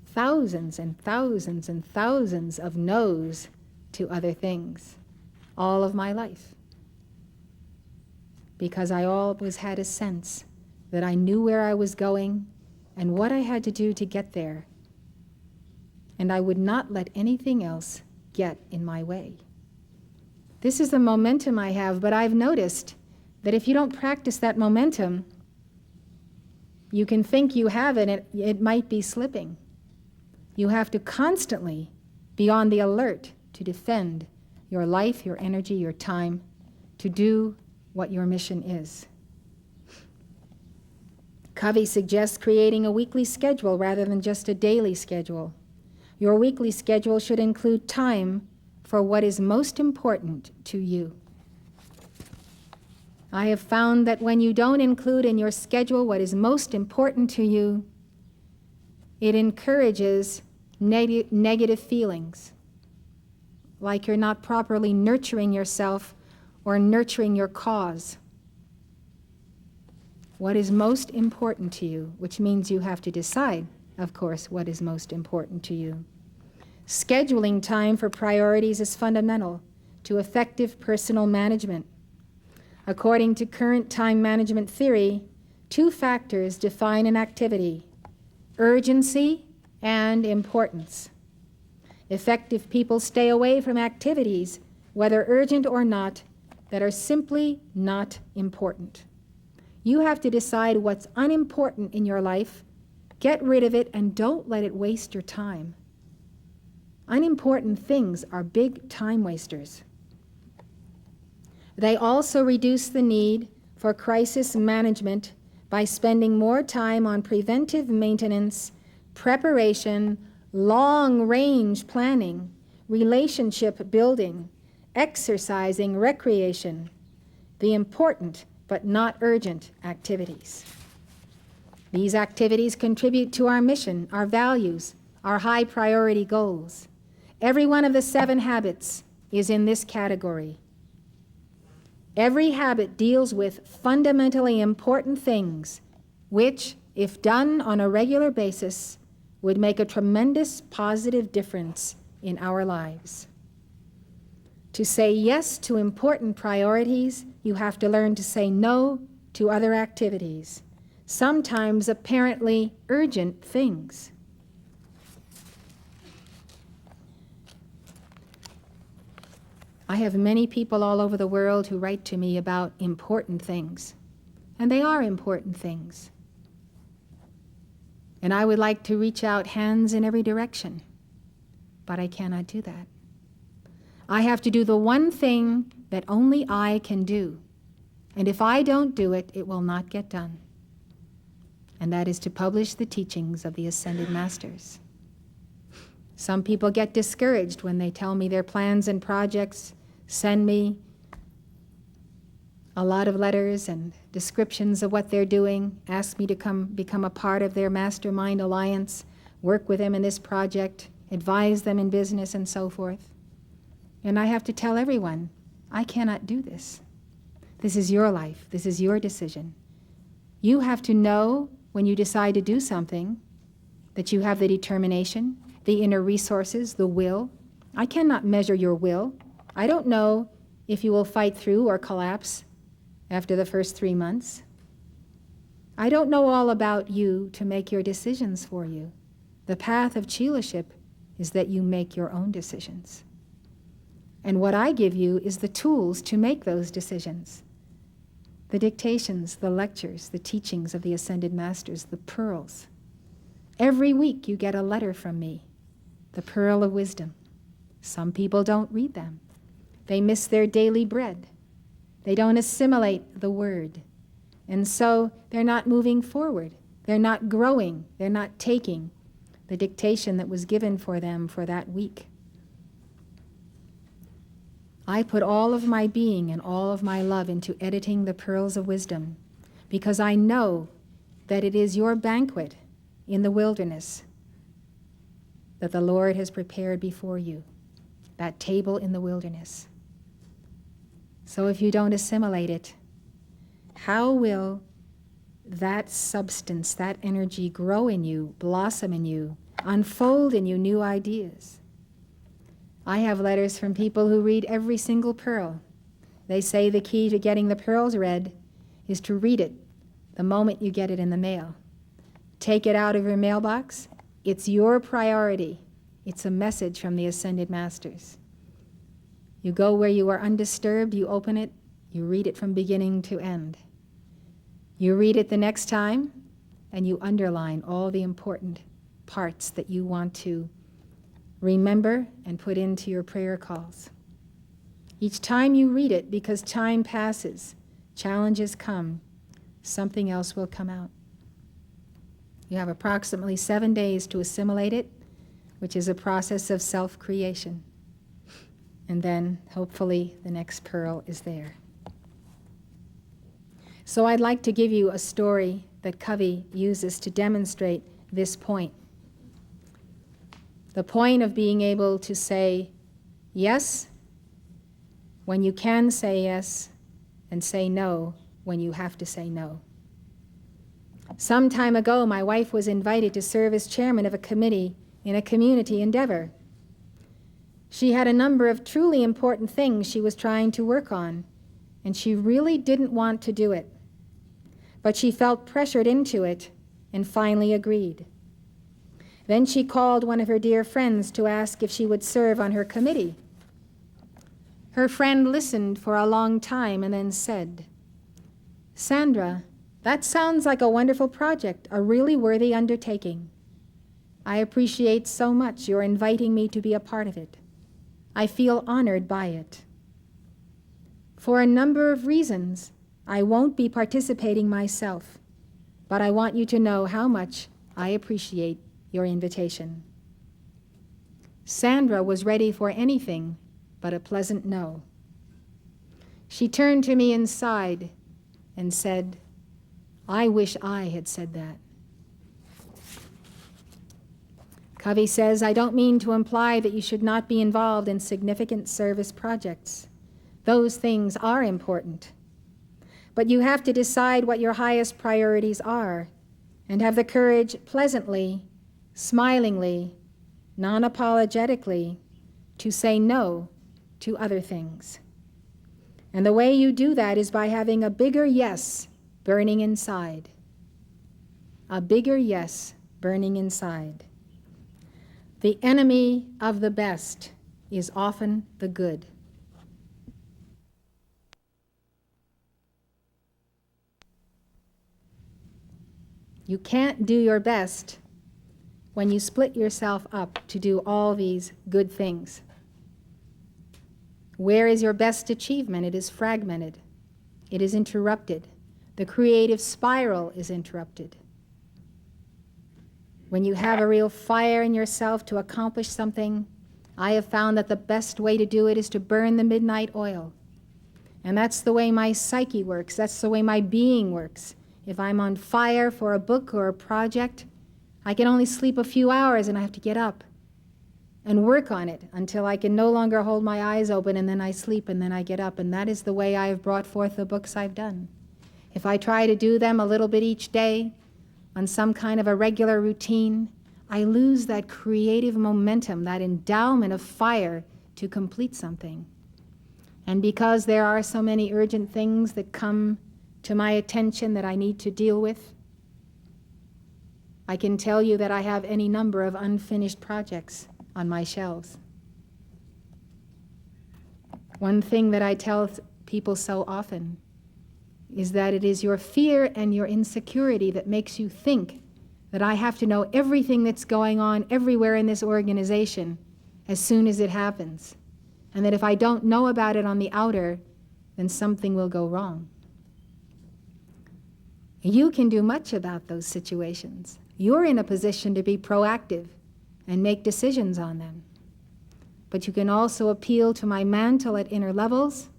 thousands and thousands and thousands of no's to other things all of my life, because I always had a sense that I knew where I was going and what I had to do to get there, and I would not let anything else get in my way. This is the momentum I have, but I've noticed that if you don't practice that momentum, you can think you have it, it might be slipping. You have to constantly be on the alert to defend your life, your energy, your time, to do what your mission is. Covey suggests creating a weekly schedule rather than just a daily schedule. Your weekly schedule should include time for what is most important to you. I have found that when you don't include in your schedule what is most important to you, it encourages negative feelings, like you're not properly nurturing yourself or nurturing your cause. What is most important to you, which means you have to decide, of course, what is most important to you. Scheduling time for priorities is fundamental to effective personal management. According to current time management theory, 2 factors define an activity: urgency and importance. Effective people stay away from activities, whether urgent or not, that are simply not important. You have to decide what's unimportant in your life, get rid of it, and don't let it waste your time. Unimportant things are big time wasters. They also reduce the need for crisis management by spending more time on preventive maintenance, preparation, long-range planning, relationship building, exercising, recreation, the important but not urgent activities. These activities contribute to our mission, our values, our high priority goals. Every one of the 7 habits is in this category. Every habit deals with fundamentally important things, which, if done on a regular basis, would make a tremendous positive difference in our lives. To say yes to important priorities, you have to learn to say no to other activities, sometimes apparently urgent things. I have many people all over the world who write to me about important things, and they are important things. And I would like to reach out hands in every direction, but I cannot do that. I have to do the one thing that only I can do, and if I don't do it, it will not get done. And that is to publish the teachings of the Ascended Masters. Some people get discouraged when they tell me their plans and projects, send me a lot of letters and descriptions of what they're doing, ask me to become a part of their mastermind alliance, work with them in this project, advise them in business, and so forth. And I have to tell everyone, I cannot do this. This is your life. This is your decision. You have to know when you decide to do something that you have the determination, the inner resources, the will. I cannot measure your will. I don't know if you will fight through or collapse after the first 3 months. I don't know all about you to make your decisions for you. The path of Chilaship is that you make your own decisions. And what I give you is the tools to make those decisions. The dictations, the lectures, the teachings of the Ascended Masters, the pearls. Every week you get a letter from me, the pearl of wisdom. Some people don't read them. They miss their daily bread. They don't assimilate the word. And so they're not moving forward. They're not growing. They're not taking the dictation that was given for them for that week. I put all of my being and all of my love into editing the pearls of wisdom because I know that it is your banquet in the wilderness that the Lord has prepared before you, that table in the wilderness. So if you don't assimilate it, how will that substance, that energy grow in you, blossom in you, unfold in you new ideas? I have letters from people who read every single pearl. They say the key to getting the pearls read is to read it the moment you get it in the mail. Take it out of your mailbox. It's your priority. It's a message from the Ascended Masters. You go where you are undisturbed, you open it, you read it from beginning to end. You read it the next time, and you underline all the important parts that you want to remember and put into your prayer calls. Each time you read it, because time passes, challenges come, something else will come out. You have approximately 7 days to assimilate it, which is a process of self-creation. And then, hopefully, the next pearl is there. So I'd like to give you a story that Covey uses to demonstrate this point. The point of being able to say yes when you can say yes, and say no when you have to say no. Some time ago, my wife was invited to serve as chairman of a committee in a community endeavor. She had a number of truly important things she was trying to work on, and she really didn't want to do it. But she felt pressured into it and finally agreed. Then she called one of her dear friends to ask if she would serve on her committee. Her friend listened for a long time and then said, "Sandra, that sounds like a wonderful project, a really worthy undertaking. I appreciate so much your inviting me to be a part of it. I feel honored by it. For a number of reasons, I won't be participating myself, but I want you to know how much I appreciate your invitation." Sandra was ready for anything but a pleasant no. She turned to me and sighed and said, "I wish I had said that." Covey says, "I don't mean to imply that you should not be involved in significant service projects. Those things are important. But you have to decide what your highest priorities are and have the courage pleasantly, smilingly, non-apologetically to say no to other things. And the way you do that is by having a bigger yes burning inside. A bigger yes burning inside. The enemy of the best is often the good." You can't do your best when you split yourself up to do all these good things. Where is your best achievement? It is fragmented. It is interrupted. The creative spiral is interrupted. When you have a real fire in yourself to accomplish something, I have found that the best way to do it is to burn the midnight oil. And that's the way my psyche works. That's the way my being works. If I'm on fire for a book or a project, I can only sleep a few hours and I have to get up and work on it until I can no longer hold my eyes open, and then I sleep and then I get up. And that is the way I have brought forth the books I've done. If I try to do them a little bit each day on some kind of a regular routine, I lose that creative momentum, that endowment of fire to complete something. And because there are so many urgent things that come to my attention that I need to deal with, I can tell you that I have any number of unfinished projects on my shelves. One thing that I tell people so often is that it is your fear and your insecurity that makes you think that I have to know everything that's going on everywhere in this organization as soon as it happens, and that if I don't know about it on the outer, then something will go wrong. You can do much about those situations. You're in a position to be proactive and make decisions on them. But you can also appeal to my mantle at inner levels,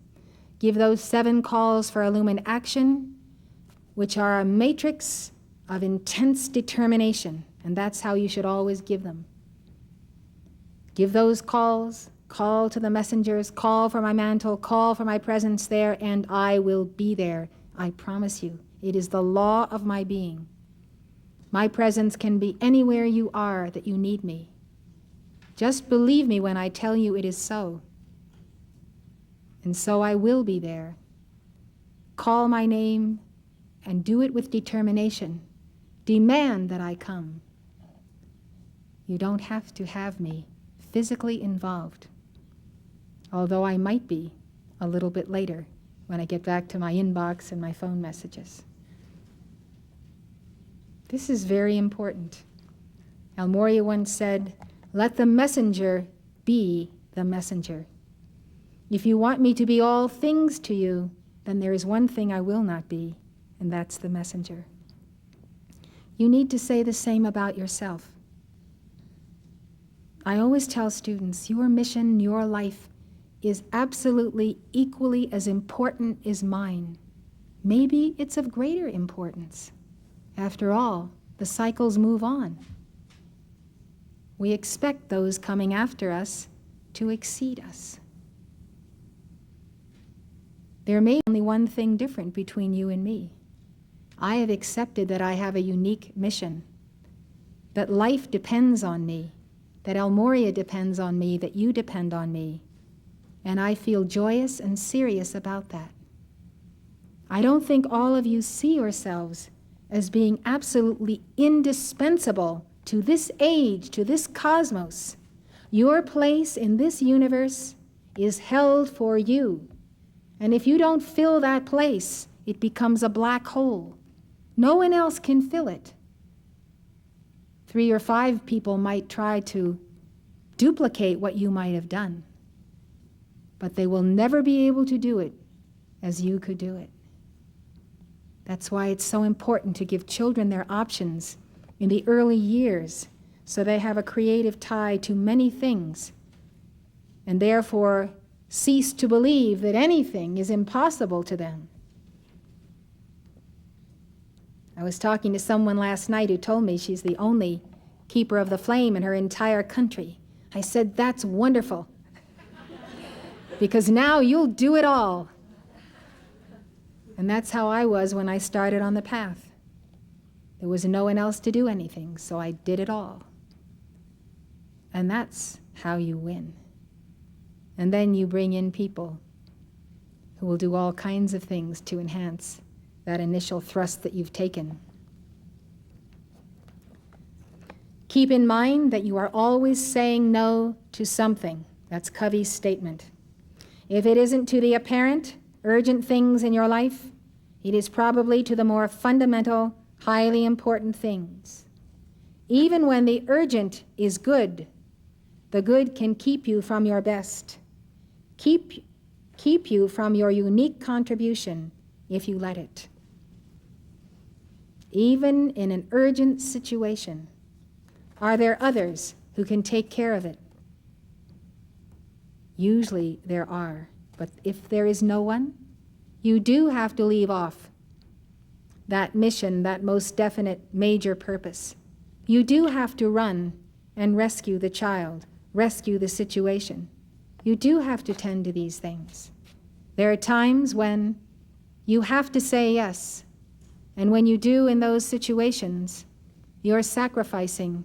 give those 7 calls for illumined action, which are a matrix of intense determination, and that's how you should always give them. Give those calls, call to the messengers, call for my mantle, call for my presence there, and I will be there. I promise you. It is the law of my being. My presence can be anywhere you are that you need me. Just believe me when I tell you it is so. And so I will be there. Call my name and do it with determination. Demand that I come. You don't have to have me physically involved, although I might be a little bit later when I get back to my inbox and my phone messages. This is very important. El Morya once said, "Let the messenger be the messenger." If you want me to be all things to you, then there is one thing I will not be, and that's the messenger. You need to say the same about yourself. I always tell students, your mission, your life, is absolutely equally as important as mine. Maybe it's of greater importance. After all, the cycles move on. We expect those coming after us to exceed us. There may be only one thing different between you and me. I have accepted that I have a unique mission, that life depends on me, that El Moria depends on me, that you depend on me. And I feel joyous and serious about that. I don't think all of you see yourselves as being absolutely indispensable to this age, to this cosmos. Your place in this universe is held for you. And if you don't fill that place, it becomes a black hole. No one else can fill it. 3 or 5 people might try to duplicate what you might have done, but they will never be able to do it as you could do it. That's why it's so important to give children their options in the early years so they have a creative tie to many things and therefore cease to believe that anything is impossible to them. I was talking to someone last night who told me she's the only keeper of the flame in her entire country. I said, that's wonderful, because now you'll do it all. And that's how I was when I started on the path. There was no one else to do anything, so I did it all. And that's how you win. And then you bring in people who will do all kinds of things to enhance that initial thrust that you've taken. Keep in mind that you are always saying no to something. That's Covey's statement. If it isn't to the apparent, urgent things in your life, it is probably to the more fundamental, highly important things. Even when the urgent is good, the good can keep you from your best, keep you from your unique contribution if you let it. Even in an urgent situation, are there others who can take care of it? Usually there are, but if there is no one, you do have to leave off that mission, that most definite major purpose. You do have to run and rescue the child, rescue the situation. You do have to tend to these things. There are times when you have to say yes, and when you do in those situations, you're sacrificing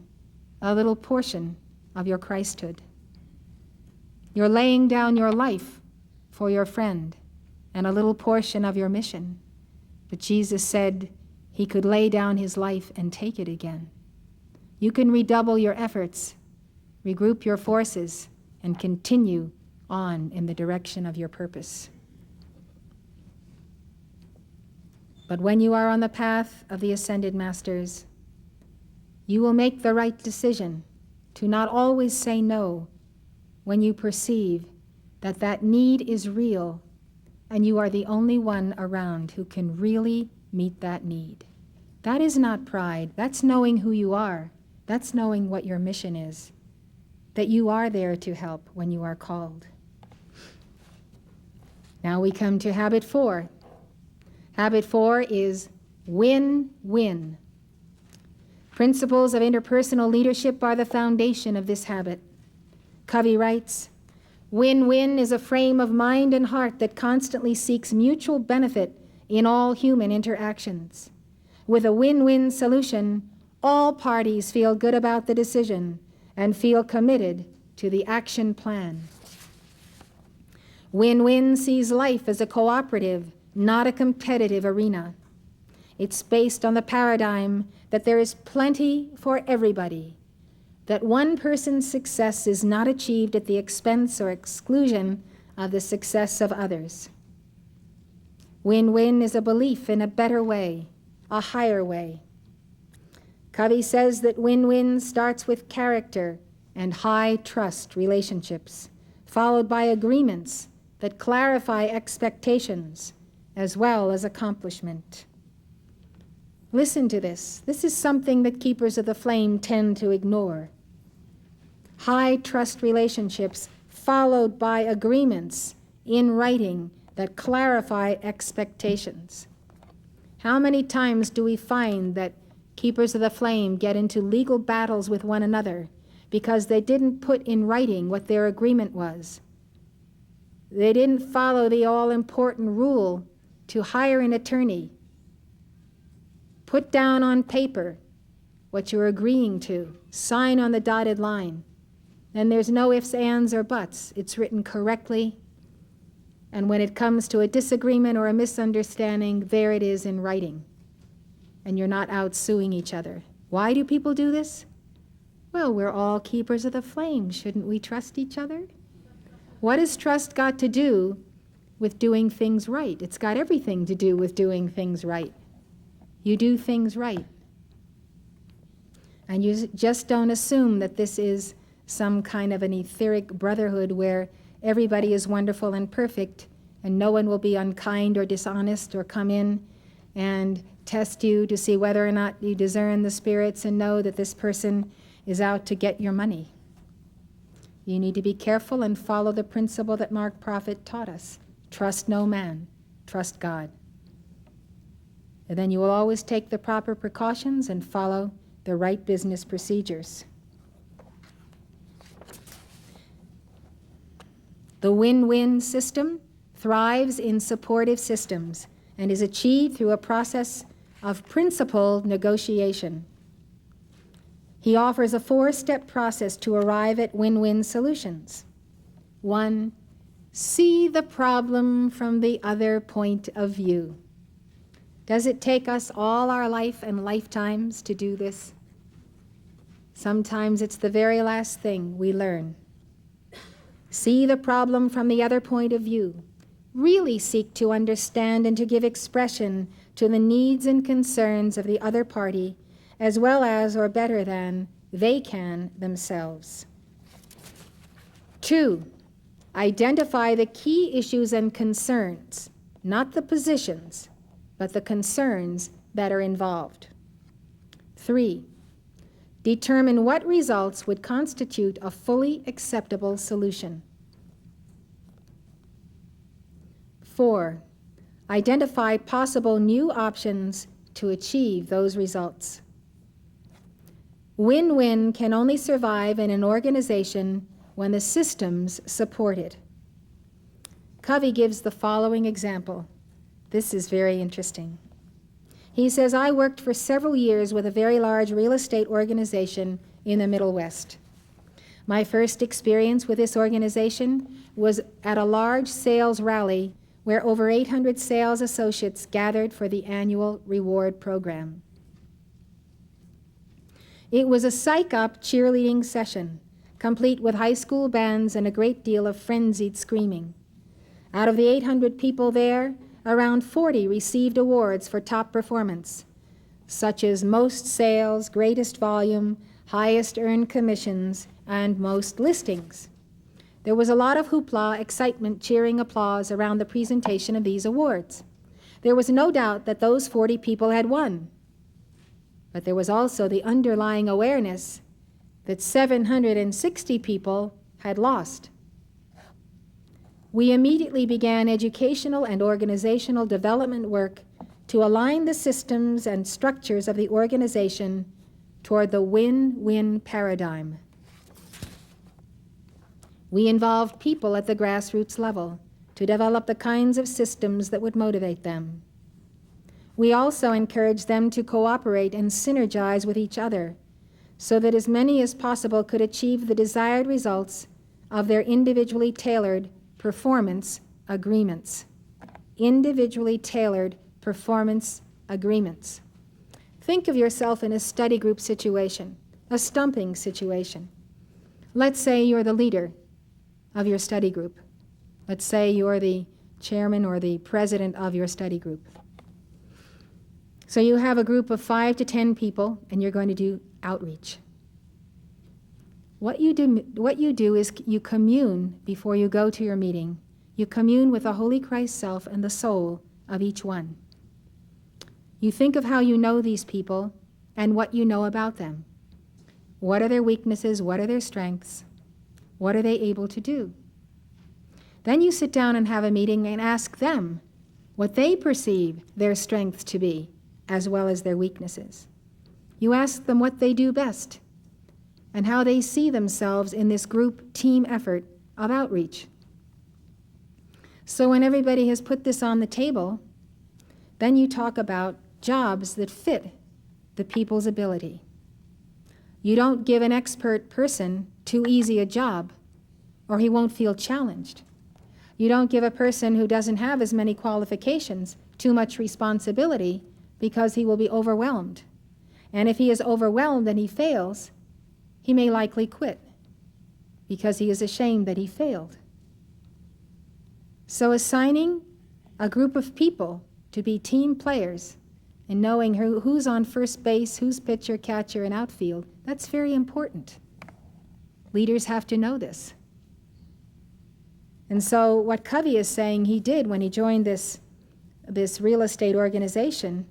a little portion of your Christhood. You're laying down your life for your friend and a little portion of your mission. But Jesus said he could lay down his life and take it again. You can redouble your efforts, regroup your forces, and continue on in the direction of your purpose. But when you are on the path of the ascended masters, you will make the right decision to not always say no when you perceive that that need is real and you are the only one around who can really meet that need. That is not pride. That's knowing who you are. That's knowing what your mission is, that you are there to help when you are called. Now we come to habit 4. Habit 4 is win-win. Principles of interpersonal leadership are the foundation of this habit. Covey writes, win-win is a frame of mind and heart that constantly seeks mutual benefit in all human interactions. With a win-win solution, all parties feel good about the decision and feel committed to the action plan. Win-win sees life as a cooperative, not a competitive arena. It's based on the paradigm that there is plenty for everybody, that one person's success is not achieved at the expense or exclusion of the success of others. Win-win is a belief in a better way, a higher way. Covey says that win-win starts with character and high trust relationships, followed by agreements that clarify expectations as well as accomplishment. Listen to this. This is something that keepers of the flame tend to ignore. High trust relationships followed by agreements in writing that clarify expectations. How many times do we find that keepers of the flame get into legal battles with one another because they didn't put in writing what their agreement was? They didn't follow the all-important rule to hire an attorney. Put down on paper what you're agreeing to. Sign on the dotted line. then there's no ifs, ands, or buts. It's written correctly. And when it comes to a disagreement or a misunderstanding, there it is in writing. And you're not out suing each other. Why do people do this? Well, we're all keepers of the flame. Shouldn't we trust each other? What has trust got to do with doing things right? It's got everything to do with doing things right. You do things right. And you just don't assume that this is some kind of an etheric brotherhood where everybody is wonderful and perfect and no one will be unkind or dishonest or come in and test you to see whether or not you discern the spirits and know that this person is out to get your money. You need to be careful and follow the principle that Mark Prophet taught us. Trust no man, trust God. And then you will always take the proper precautions and follow the right business procedures. The win-win system thrives in supportive systems and is achieved through a process of principled negotiation. He offers a 4-step process to arrive at win-win solutions. 1, see the problem from the other point of view. Does it take us all our life and lifetimes to do this? Sometimes it's the very last thing we learn. See the problem from the other point of view. Really seek to understand and to give expression to the needs and concerns of the other party, as well as, or better than, they can themselves. 2, identify the key issues and concerns, not the positions, but the concerns that are involved. 3, determine what results would constitute a fully acceptable solution. 4, identify possible new options to achieve those results. Win-win can only survive in an organization when the systems support it. Covey gives the following example. This is very interesting. He says, I worked for several years with a very large real estate organization in the Middle West. My first experience with this organization was at a large sales rally where over 800 sales associates gathered for the annual reward program. It was a psych-up cheerleading session, complete with high school bands and a great deal of frenzied screaming. Out of the 800 people there, around 40 received awards for top performance, such as most sales, greatest volume, highest earned commissions, and most listings. There was a lot of hoopla, excitement, cheering, applause around the presentation of these awards. There was no doubt that those 40 people had won. But there was also the underlying awareness that 760 people had lost. We immediately began educational and organizational development work to align the systems and structures of the organization toward the win-win paradigm. We involved people at the grassroots level to develop the kinds of systems that would motivate them. We also encouraged them to cooperate and synergize with each other so that as many as possible could achieve the desired results of their individually tailored performance agreements. Individually tailored performance agreements. Think of yourself in a study group situation, a stumping situation. Let's say you're the leader of your study group. Let's say you're the chairman or the president of your study group. So you have a group of 5 to 10 people, and you're going to do outreach. What you do is you commune before you go to your meeting. You commune with the Holy Christ self and the soul of each one. You think of how you know these people and what you know about them. What are their weaknesses? What are their strengths? What are they able to do? Then you sit down and have a meeting and ask them what they perceive their strengths to be, as well as their weaknesses. You ask them what they do best and how they see themselves in this group team effort of outreach. So when everybody has put this on the table, then you talk about jobs that fit the people's ability. You don't give an expert person too easy a job, or he won't feel challenged. You don't give a person who doesn't have as many qualifications too much responsibility, because he will be overwhelmed. And if he is overwhelmed and he fails, he may likely quit because he is ashamed that he failed. So assigning a group of people to be team players and knowing who's on first base, who's pitcher, catcher, and outfield, that's very important. Leaders have to know this. And so what Covey is saying he did when he joined this real estate organization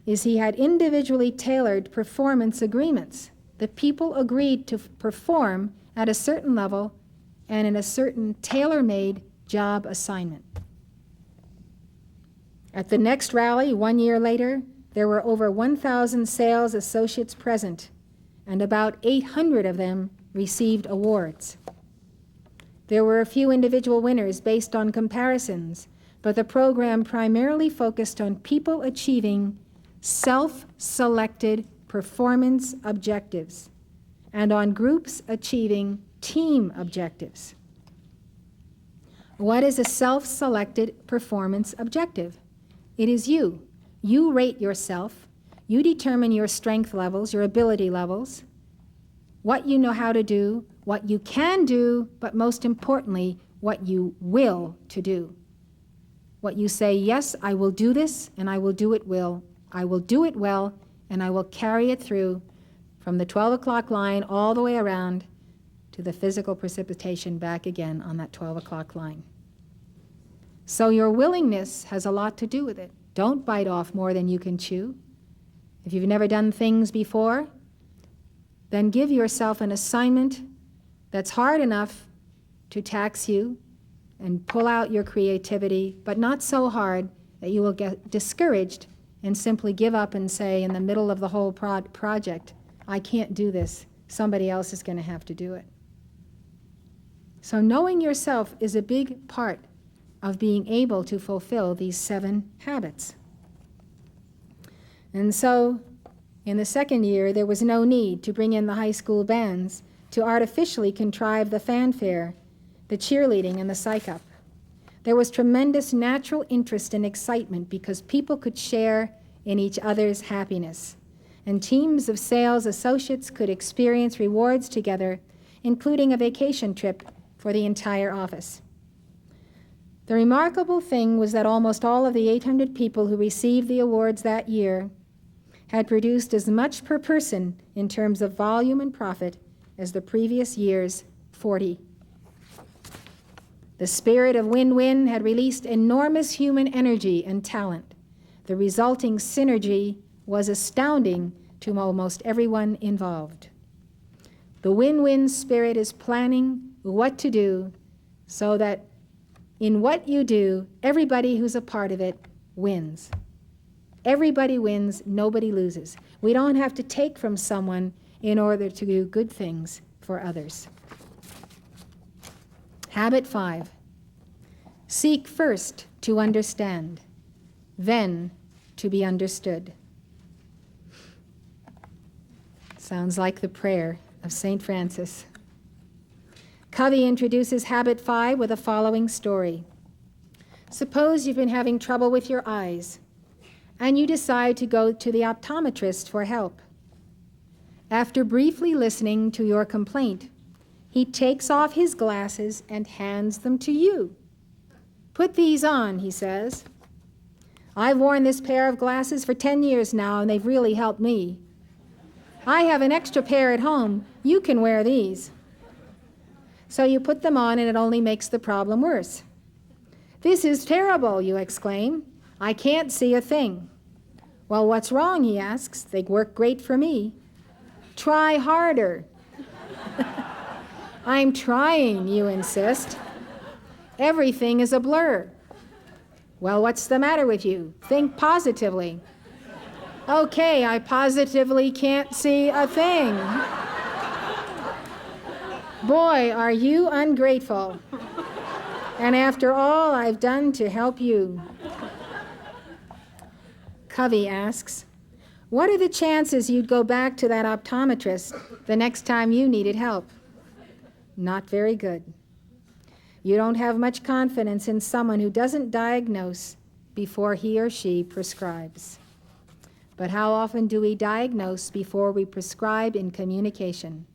is he had individually tailored performance agreements. The people agreed to perform at a certain level and in a certain tailor-made job assignment. At the next rally, 1 year later, there were over 1,000 sales associates present, and about 800 of them received awards. There were a few individual winners based on comparisons, but the program primarily focused on people achieving self-selected performance objectives and on groups achieving team objectives. What is a self-selected performance objective? It is you. You rate yourself. You determine your strength levels, your ability levels, what you know how to do, what you can do, but most importantly, what you will to do. What you say, yes, I will do this, and I will do it well. I will do it well, and I will carry it through from the 12 o'clock line all the way around to the physical precipitation back again on that 12 o'clock line. So your willingness has a lot to do with it. Don't bite off more than you can chew. If you've never done things before, then give yourself an assignment that's hard enough to tax you and pull out your creativity, but not so hard that you will get discouraged and simply give up and say in the middle of the whole project, I can't do this. Somebody else is going to have to do it. So knowing yourself is a big part of being able to fulfill these 7 habits. And so in the second year, there was no need to bring in the high school bands to artificially contrive the fanfare, the cheerleading, and the psych-up. There was tremendous natural interest and excitement because people could share in each other's happiness, and teams of sales associates could experience rewards together, including a vacation trip for the entire office. The remarkable thing was that almost all of the 800 people who received the awards that year had produced as much per person in terms of volume and profit as the previous year's 40. The spirit of win-win had released enormous human energy and talent. The resulting synergy was astounding to almost everyone involved. The win-win spirit is planning what to do so that in what you do, everybody who's a part of it wins. Everybody wins, nobody loses. We don't have to take from someone in order to do good things for others. Habit 5. Seek first to understand, then to be understood. Sounds like the prayer of St. Francis. Covey introduces habit 5 with the following story. Suppose you've been having trouble with your eyes, and you decide to go to the optometrist for help. After briefly listening to your complaint, he takes off his glasses and hands them to you. Put these on, he says. I've worn this pair of glasses for 10 years now, and they've really helped me. I have an extra pair at home. You can wear these. So you put them on, and it only makes the problem worse. This is terrible, you exclaim. I can't see a thing. Well, what's wrong, he asks. They work great for me. Try harder. I'm trying, you insist. Everything is a blur. Well, what's the matter with you? Think positively. Okay, I positively can't see a thing. Boy, are you ungrateful. And after all I've done to help you. Covey asks, What are the chances you'd go back to that optometrist the next time you needed help? Not very good. You don't have much confidence in someone who doesn't diagnose before he or she prescribes. But how often do we diagnose before we prescribe in communication?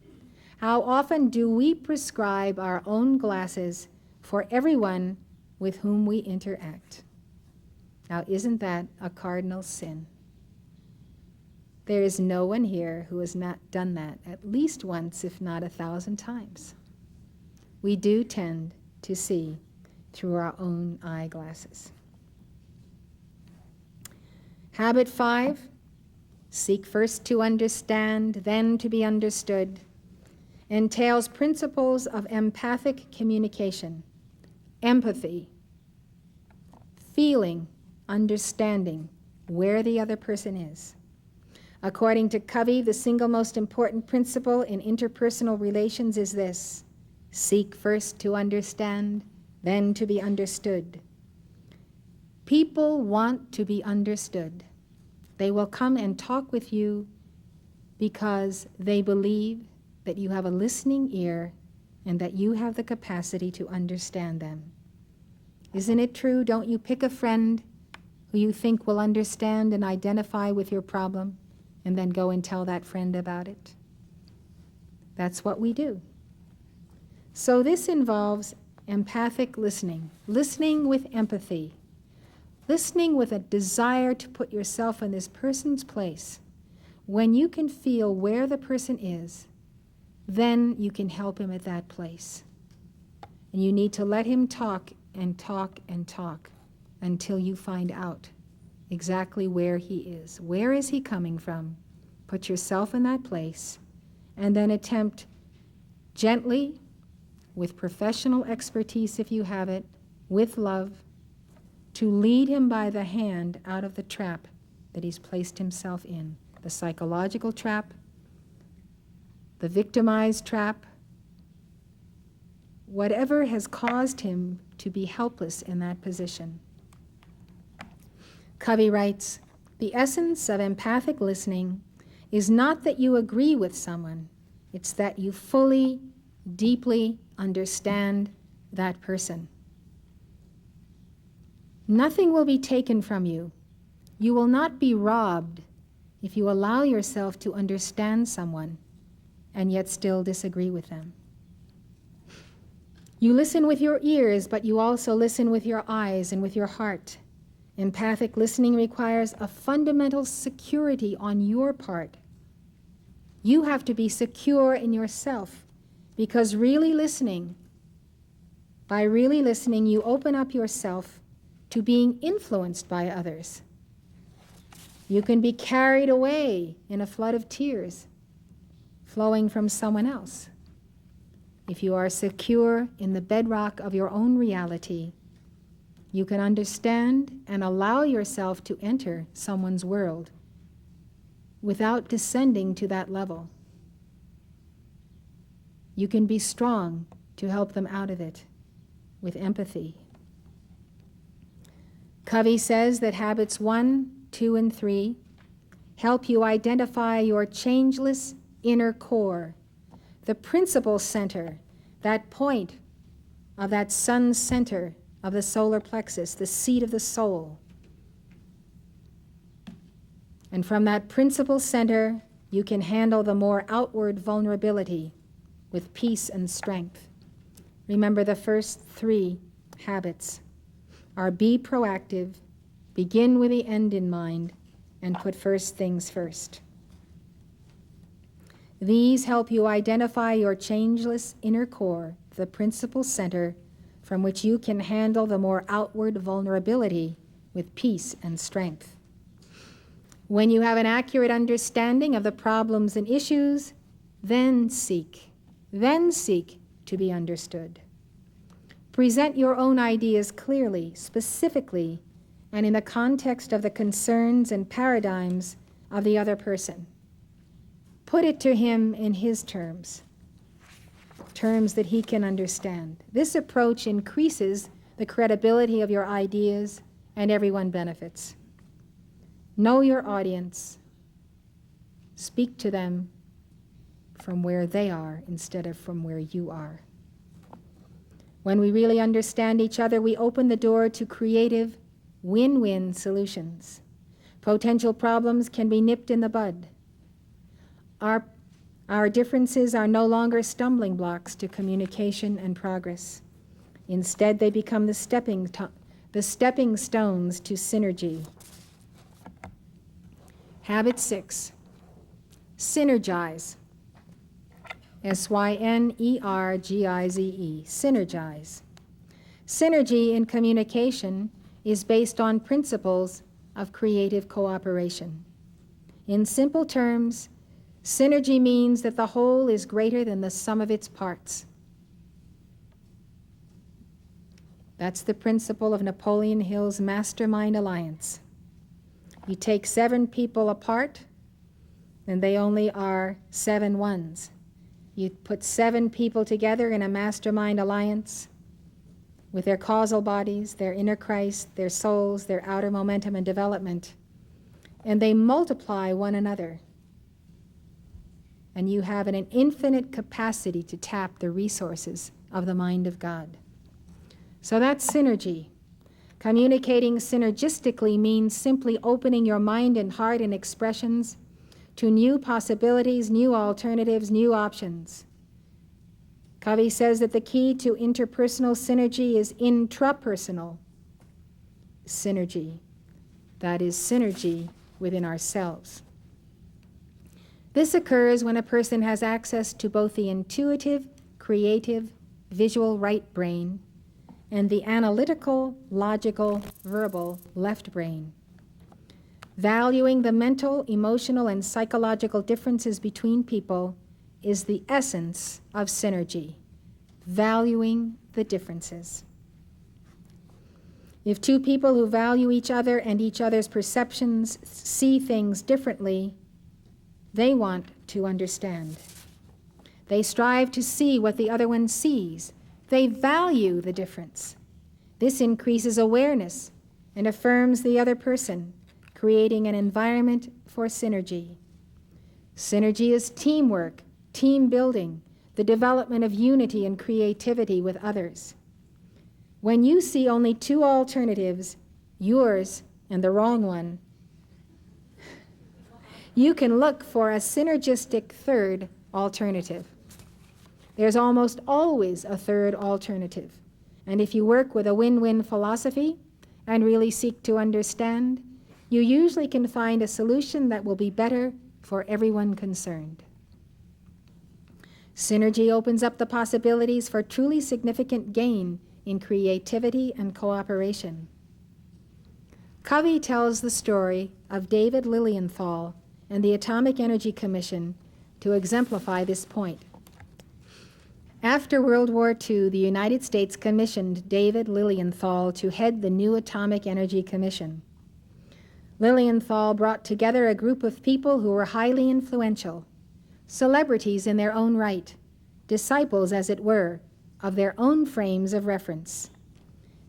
How often do we prescribe our own glasses for everyone with whom we interact? Now, isn't that a cardinal sin? There is no one here who has not done that at least once, if not 1,000 times. We do tend to see through our own eyeglasses. Habit 5, seek first to understand, then to be understood, entails principles of empathic communication, empathy, feeling, understanding where the other person is. According to Covey, the single most important principle in interpersonal relations is this: seek first to understand, then to be understood. People want to be understood. They will come and talk with you because they believe that you have a listening ear and that you have the capacity to understand them. Isn't it true? Don't you pick a friend who you think will understand and identify with your problem and then go and tell that friend about it? That's what we do. So this involves empathic listening, listening with empathy, listening with a desire to put yourself in this person's place. When you can feel where the person is, then you can help him at that place. And you need to let him talk and talk and talk until you find out exactly where he is. Where is he coming from? Put yourself in that place and then attempt gently, with professional expertise if you have it, with love, to lead him by the hand out of the trap that he's placed himself in, the psychological trap, the victimized trap, whatever has caused him to be helpless in that position. Covey writes, the essence of empathic listening is not that you agree with someone, it's that you fully, deeply understand that person. Nothing will be taken from you. You will not be robbed if you allow yourself to understand someone and yet still disagree with them. You listen with your ears, but you also listen with your eyes and with your heart. Empathic listening requires a fundamental security on your part. You have to be secure in yourself, because by really listening, you open up yourself to being influenced by others. You can be carried away in a flood of tears flowing from someone else. If you are secure in the bedrock of your own reality, you can understand and allow yourself to enter someone's world without descending to that level. You can be strong to help them out of it with empathy. Covey says that habits 1, 2, and 3 help you identify your changeless inner core, the principal center, that point of that sun center of the solar plexus, the seat of the soul. And from that principal center, you can handle the more outward vulnerability with peace and strength. Remember, the first 3 habits are: be proactive, begin with the end in mind, and put first things first. These help you identify your changeless inner core, the principal center from which you can handle the more outward vulnerability with peace and strength. When you have an accurate understanding of the problems and issues, then seek to be understood. Present your own ideas clearly, specifically, and in the context of the concerns and paradigms of the other person. Put it to him in his terms that he can understand. This approach increases the credibility of your ideas, and everyone benefits. Know your audience. Speak to them from where they are instead of from where you are. When we really understand each other, we open the door to creative, win-win solutions. Potential problems can be nipped in the bud. Our differences are no longer stumbling blocks to communication and progress. Instead, they become the stepping stones to synergy. Habit 6, Synergize. Synergize. Synergize. Synergy in communication is based on principles of creative cooperation. In simple terms, synergy means that the whole is greater than the sum of its parts. That's the principle of Napoleon Hill's Mastermind Alliance. You take 7 people apart, and they only are 7 ones. You put 7 people together in a mastermind alliance with their causal bodies, their inner Christ, their souls, their outer momentum and development, and they multiply one another. And you have an infinite capacity to tap the resources of the mind of God. So that's synergy. Communicating synergistically means simply opening your mind and heart and expressions to new possibilities, new alternatives, new options. Covey says that the key to interpersonal synergy is intrapersonal synergy. That is synergy within ourselves. This occurs when a person has access to both the intuitive, creative, visual right brain and the analytical, logical, verbal left brain. Valuing the mental, emotional, and psychological differences between people is the essence of synergy. Valuing the differences. If 2 people who value each other and each other's perceptions see things differently, they want to understand. They strive to see what the other one sees. They value the difference. This increases awareness and affirms the other person, creating an environment for synergy. Synergy is teamwork, team building, the development of unity and creativity with others. When you see only 2 alternatives, yours and the wrong one, you can look for a synergistic third alternative. There's almost always a third alternative. And if you work with a win-win philosophy and really seek to understand, you usually can find a solution that will be better for everyone concerned. Synergy opens up the possibilities for truly significant gain in creativity and cooperation. Covey tells the story of David Lilienthal and the Atomic Energy Commission to exemplify this point. After World War II, the United States commissioned David Lilienthal to head the new Atomic Energy Commission. Lilienthal brought together a group of people who were highly influential, celebrities in their own right, disciples, as it were, of their own frames of reference.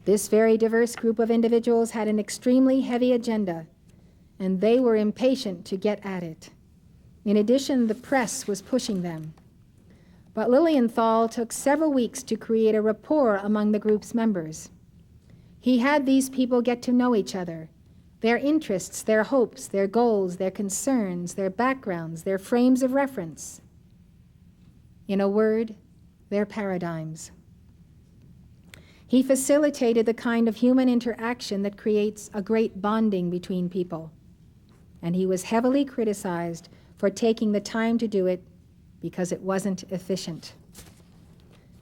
This very diverse group of individuals had an extremely heavy agenda, and they were impatient to get at it. In addition, the press was pushing them. But Lilienthal took several weeks to create a rapport among the group's members. He had these people get to know each other, their interests, their hopes, their goals, their concerns, their backgrounds, their frames of reference. In a word, their paradigms. He facilitated the kind of human interaction that creates a great bonding between people. And he was heavily criticized for taking the time to do it because it wasn't efficient.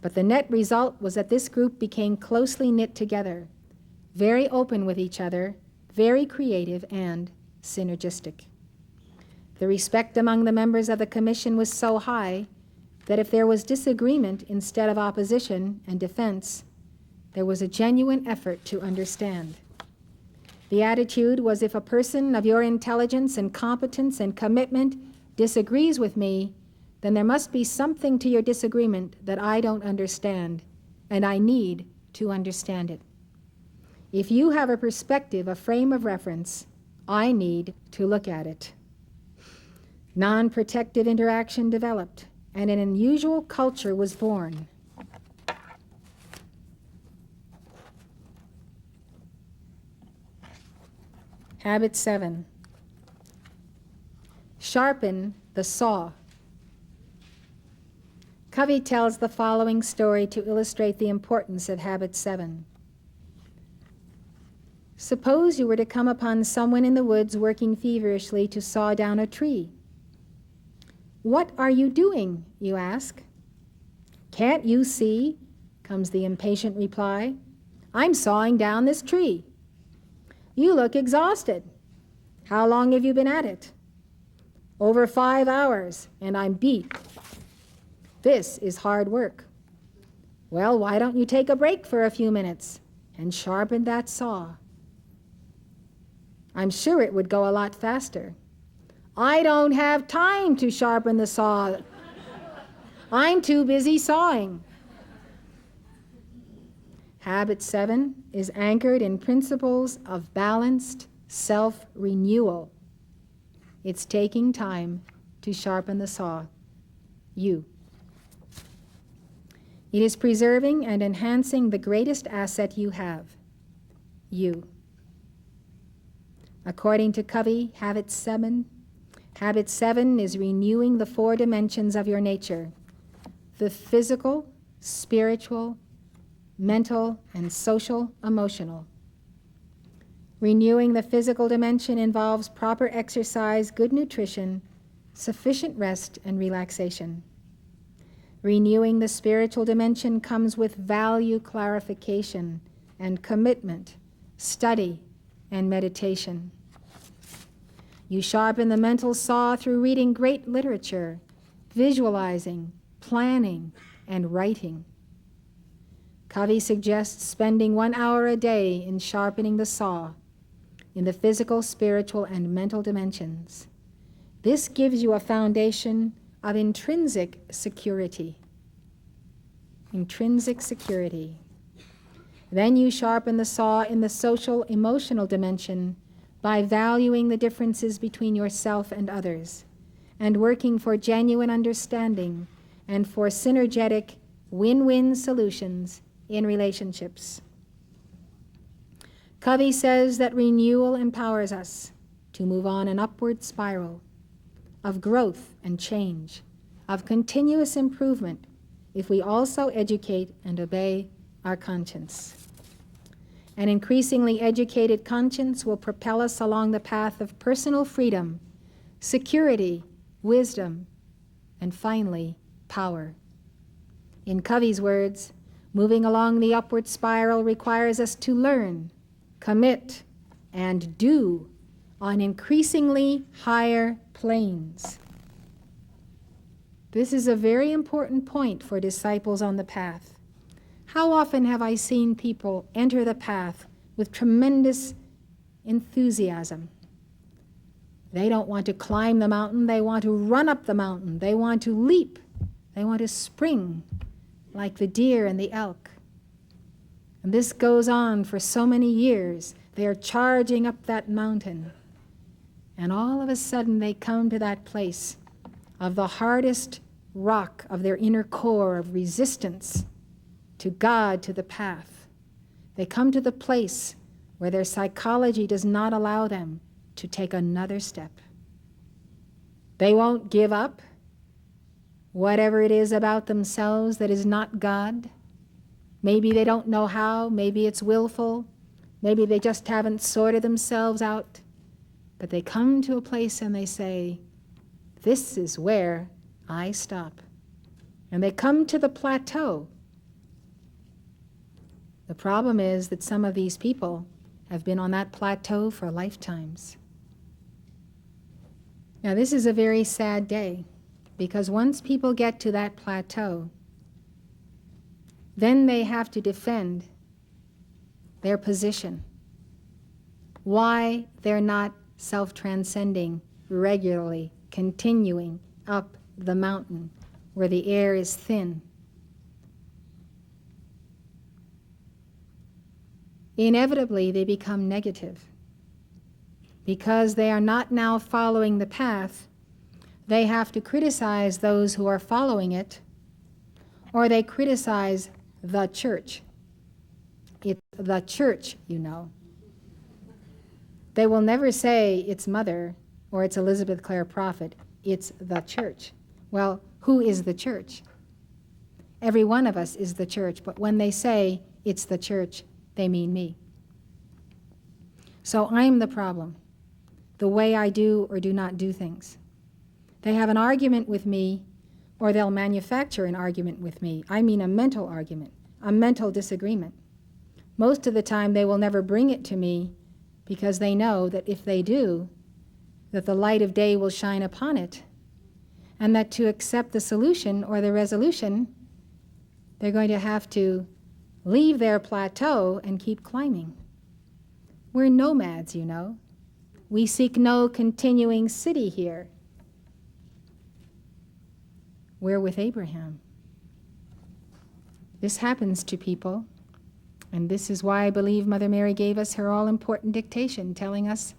But the net result was that this group became closely knit together, very open with each other, very creative and synergistic. The respect among the members of the commission was so high that if there was disagreement instead of opposition and defense, there was a genuine effort to understand. The attitude was, if a person of your intelligence and competence and commitment disagrees with me, then there must be something to your disagreement that I don't understand, and I need to understand it. If you have a perspective, a frame of reference, I need to look at it. Non-protective interaction developed, and an unusual culture was born. Habit 7. Sharpen the saw. Covey tells the following story to illustrate the importance of Habit 7. Suppose you were to come upon someone in the woods working feverishly to saw down a tree. "What are you doing?" you ask. "Can't you see?" comes the impatient reply. "I'm sawing down this tree." "You look exhausted." "How long have you been at it?" "Over 5 hours, and I'm beat." "This is hard work." "Well, why don't you take a break for a few minutes and sharpen that saw?" "I'm sure it would go a lot faster." "I don't have time to sharpen the saw. I'm too busy sawing." Habit 7 is anchored in principles of balanced self-renewal. It's taking time to sharpen the saw. You. It is preserving and enhancing the greatest asset you have. You. According to Covey, Habit 7 is renewing the 4 dimensions of your nature: the physical, spiritual, mental, and social, emotional. Renewing the physical dimension involves proper exercise, good nutrition, sufficient rest, and relaxation. Renewing the spiritual dimension comes with value clarification and commitment, study, and meditation. You sharpen the mental saw through reading great literature, visualizing, planning, and writing. Covey suggests spending 1 hour a day in sharpening the saw in the physical, spiritual, and mental dimensions. This gives you a foundation of intrinsic security. Intrinsic security. Then you sharpen the saw in the social, emotional dimension by valuing the differences between yourself and others, and working for genuine understanding and for synergetic, win-win solutions in relationships. Covey says that renewal empowers us to move on an upward spiral of growth and change, of continuous improvement, if we also educate and obey our conscience. An increasingly educated conscience will propel us along the path of personal freedom, security, wisdom, and finally, power. In Covey's words, moving along the upward spiral requires us to learn, commit, and do on increasingly higher planes. This is a very important point for disciples on the path. How often have I seen people enter the path with tremendous enthusiasm? They don't want to climb the mountain, they want to run up the mountain, they want to leap, they want to spring like the deer and the elk. And this goes on for so many years. They are charging up that mountain. And all of a sudden they come to that place of the hardest rock of their inner core of resistance to God, to the path. They come to the place where their psychology does not allow them to take another step. They won't give up whatever it is about themselves that is not God. Maybe they don't know how, maybe it's willful, maybe they just haven't sorted themselves out. But they come to a place and they say, this is where I stop. And they come to the plateau. The problem is that some of these people have been on that plateau for lifetimes. Now, this is a very sad day, because once people get to that plateau, then they have to defend their position, why they're not self-transcending regularly, continuing up the mountain where the air is thin. Inevitably, they become negative because they are not now following the path they have to criticize those who are following it, or they criticize the church. It's the church, you know. They will never say it's Mother or it's Elizabeth Clare Prophet. It's the church. Well, who is the church? Every one of us is the church, but when they say it's the church, they mean me. So I'm the problem, the way I do or do not do things. They have an argument with me, or they'll manufacture an argument with me. I mean a mental argument, a mental disagreement. Most of the time they will never bring it to me because they know that if they do, that the light of day will shine upon it, and that to accept the solution or the resolution, they're going to have to leave their plateau and keep climbing. We're nomads, you know. We seek no continuing city here. We're with Abraham. This happens to people, and this is why I believe Mother Mary gave us her all-important dictation, telling us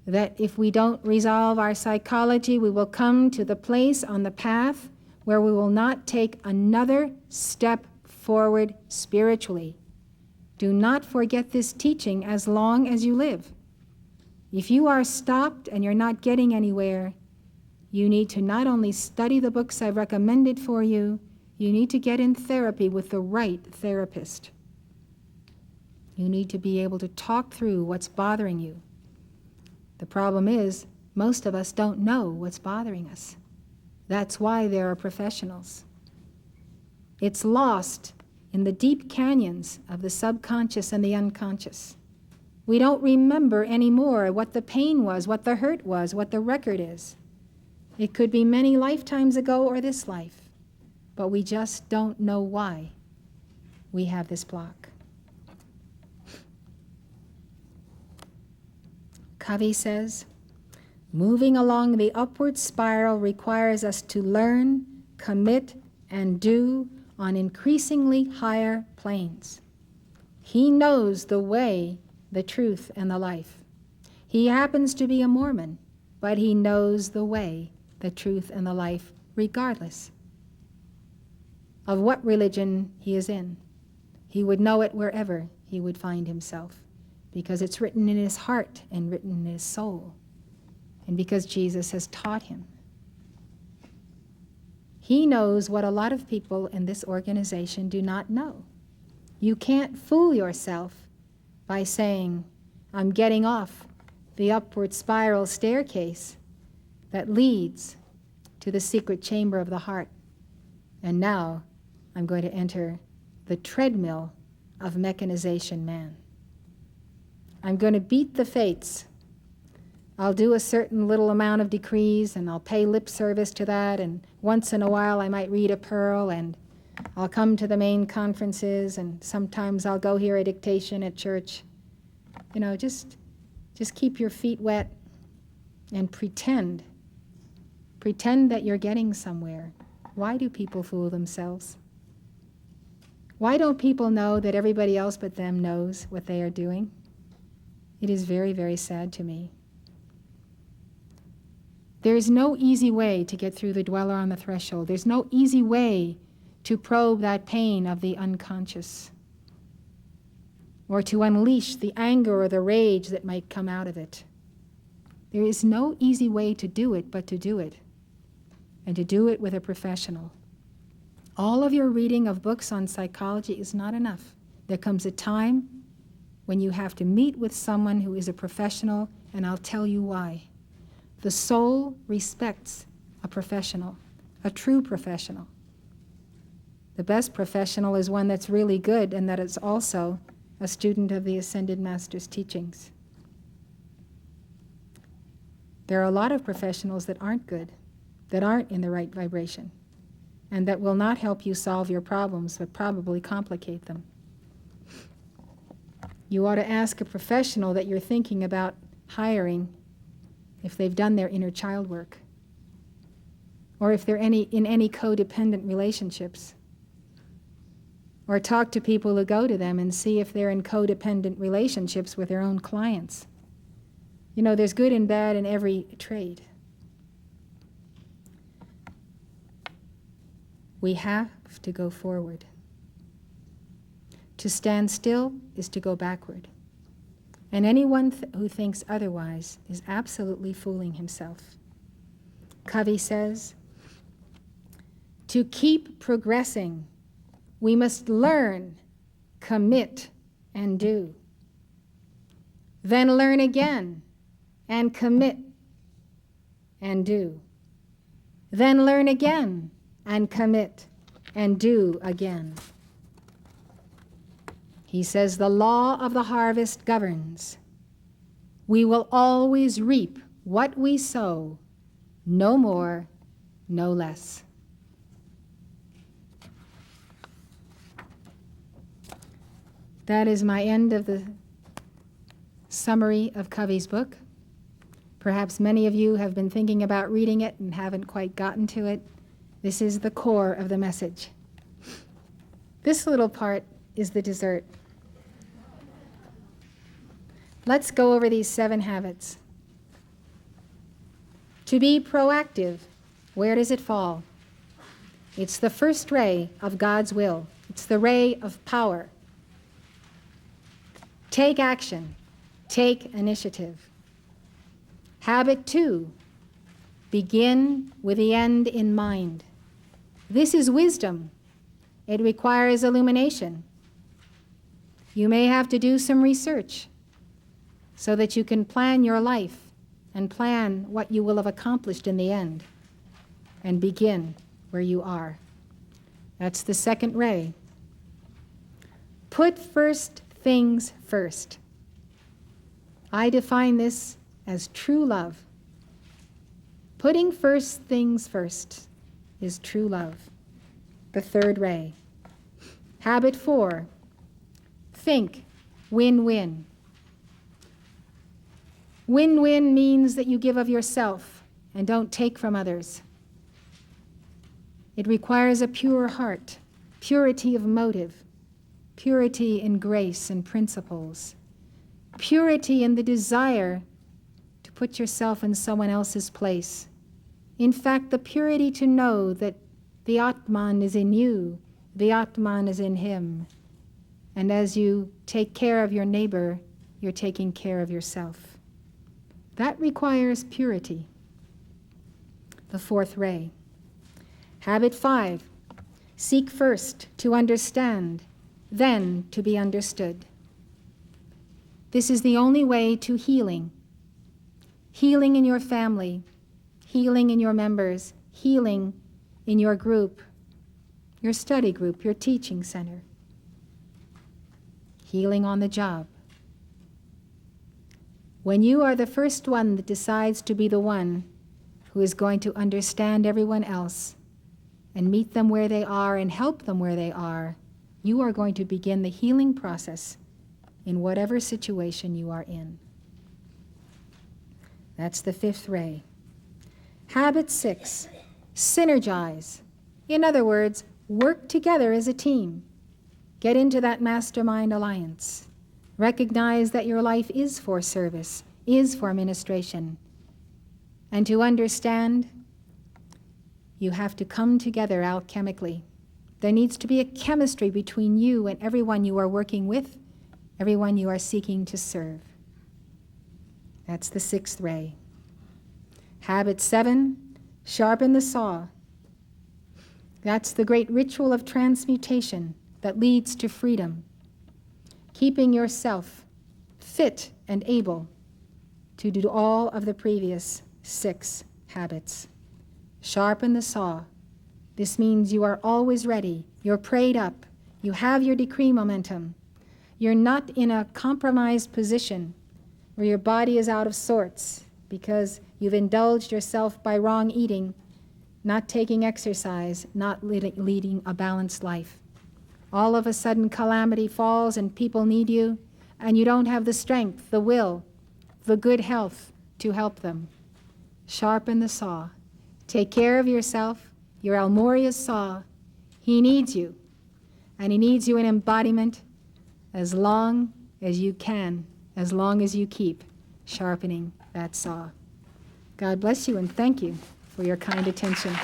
that if we don't resolve our psychology, we will come to the place on the path where we will not take another step forward spiritually. Do not forget this teaching as long as you live. If you are stopped and you're not getting anywhere, you need to not only study the books I've recommended for you, you need to get in therapy with the right therapist. You need to be able to talk through what's bothering you. The problem is, most of us don't know what's bothering us. That's why there are professionals. It's lost in the deep canyons of the subconscious and the unconscious. We don't remember anymore what the pain was, what the hurt was, what the record is. It could be many lifetimes ago or this life, but we just don't know why we have this block. Covey says, moving along the upward spiral requires us to learn, commit, and do on increasingly higher planes. He knows the way, the truth, and the life. He happens to be a Mormon, but he knows the way, the truth, and the life, regardless of what religion he is in. He would know it wherever he would find himself, because it's written in his heart and written in his soul, and because Jesus has taught him. He knows what a lot of people in this organization do not know. You can't fool yourself by saying, I'm getting off the upward spiral staircase that leads to the secret chamber of the heart, and now I'm going to enter the treadmill of mechanization man. I'm going to beat the fates. I'll do a certain little amount of decrees, and I'll pay lip service to that, and once in a while I might read a pearl, and I'll come to the main conferences, and sometimes I'll go hear a dictation at church. You know, just keep your feet wet and pretend that you're getting somewhere. Why do people fool themselves? Why don't people know that everybody else but them knows what they are doing? It is very, very sad to me. There is no easy way to get through the dweller on the threshold. There's no easy way to probe that pain of the unconscious, or to unleash the anger or the rage that might come out of it. There is no easy way to do it but to do it, and to do it with a professional. All of your reading of books on psychology is not enough. There comes a time when you have to meet with someone who is a professional, and I'll tell you why. The soul respects a professional, a true professional. The best professional is one that's really good and that is also a student of the Ascended Master's teachings. There are a lot of professionals that aren't good, that aren't in the right vibration, and that will not help you solve your problems, but probably complicate them. You ought to ask a professional that you're thinking about hiring if they've done their inner child work, or if they're in any codependent relationships. Or talk to people who go to them and see if they're in codependent relationships with their own clients. You know, there's good and bad in every trade. We have to go forward. To stand still is to go backward. And anyone who thinks otherwise is absolutely fooling himself. Covey says, to keep progressing, we must learn, commit, and do. Then learn again, and commit, and do. Then learn again, and commit, and do again. He says the law of the harvest governs. We will always reap what we sow, no more, no less. That is my end of the summary of Covey's book. Perhaps many of you have been thinking about reading it and haven't quite gotten to it. This is the core of the message. This little part is the dessert. Let's go over these 7 habits. To be proactive, where does it fall? It's the first ray of God's will. It's the ray of power. Take action. Take initiative. Habit 2, begin with the end in mind. This is wisdom. It requires illumination. You may have to do some research so that you can plan your life and plan what you will have accomplished in the end, and begin where you are. That's the second ray. Put first things first. I define this as true love. Putting first things first is true love. The third ray. Habit 4, think win-win. Win-win means that you give of yourself and don't take from others. It requires a pure heart, purity of motive, purity in grace and principles, purity in the desire to put yourself in someone else's place. In fact, the purity to know that the Atman is in you, the Atman is in him. And as you take care of your neighbor, you're taking care of yourself. That requires purity. The fourth ray. Habit 5, seek first to understand, then to be understood. This is the only way to healing. Healing in your family, healing in your members, healing in your group, your study group, your teaching center. Healing on the job. When you are the first one that decides to be the one who is going to understand everyone else and meet them where they are and help them where they are, you are going to begin the healing process in whatever situation you are in. That's the fifth ray. Habit 6, synergize. In other words, work together as a team. Get into that mastermind alliance. Recognize that your life is for service, is for ministration. And to understand, you have to come together alchemically. There needs to be a chemistry between you and everyone you are working with, everyone you are seeking to serve. That's the sixth ray. Habit 7, sharpen the saw. That's the great ritual of transmutation that leads to freedom. Keeping yourself fit and able to do all of the previous 6 habits. Sharpen the saw. This means you are always ready. You're prayed up. You have your decree momentum. You're not in a compromised position where your body is out of sorts because you've indulged yourself by wrong eating, not taking exercise, not leading a balanced life. All of a sudden calamity falls and people need you, and you don't have the strength, the will, the good health to help them. Sharpen the saw. Take care of yourself. You're Almoria's saw. He needs you, and he needs you in embodiment as long as you can, as long as you keep sharpening that saw. God bless you, and thank you for your kind attention.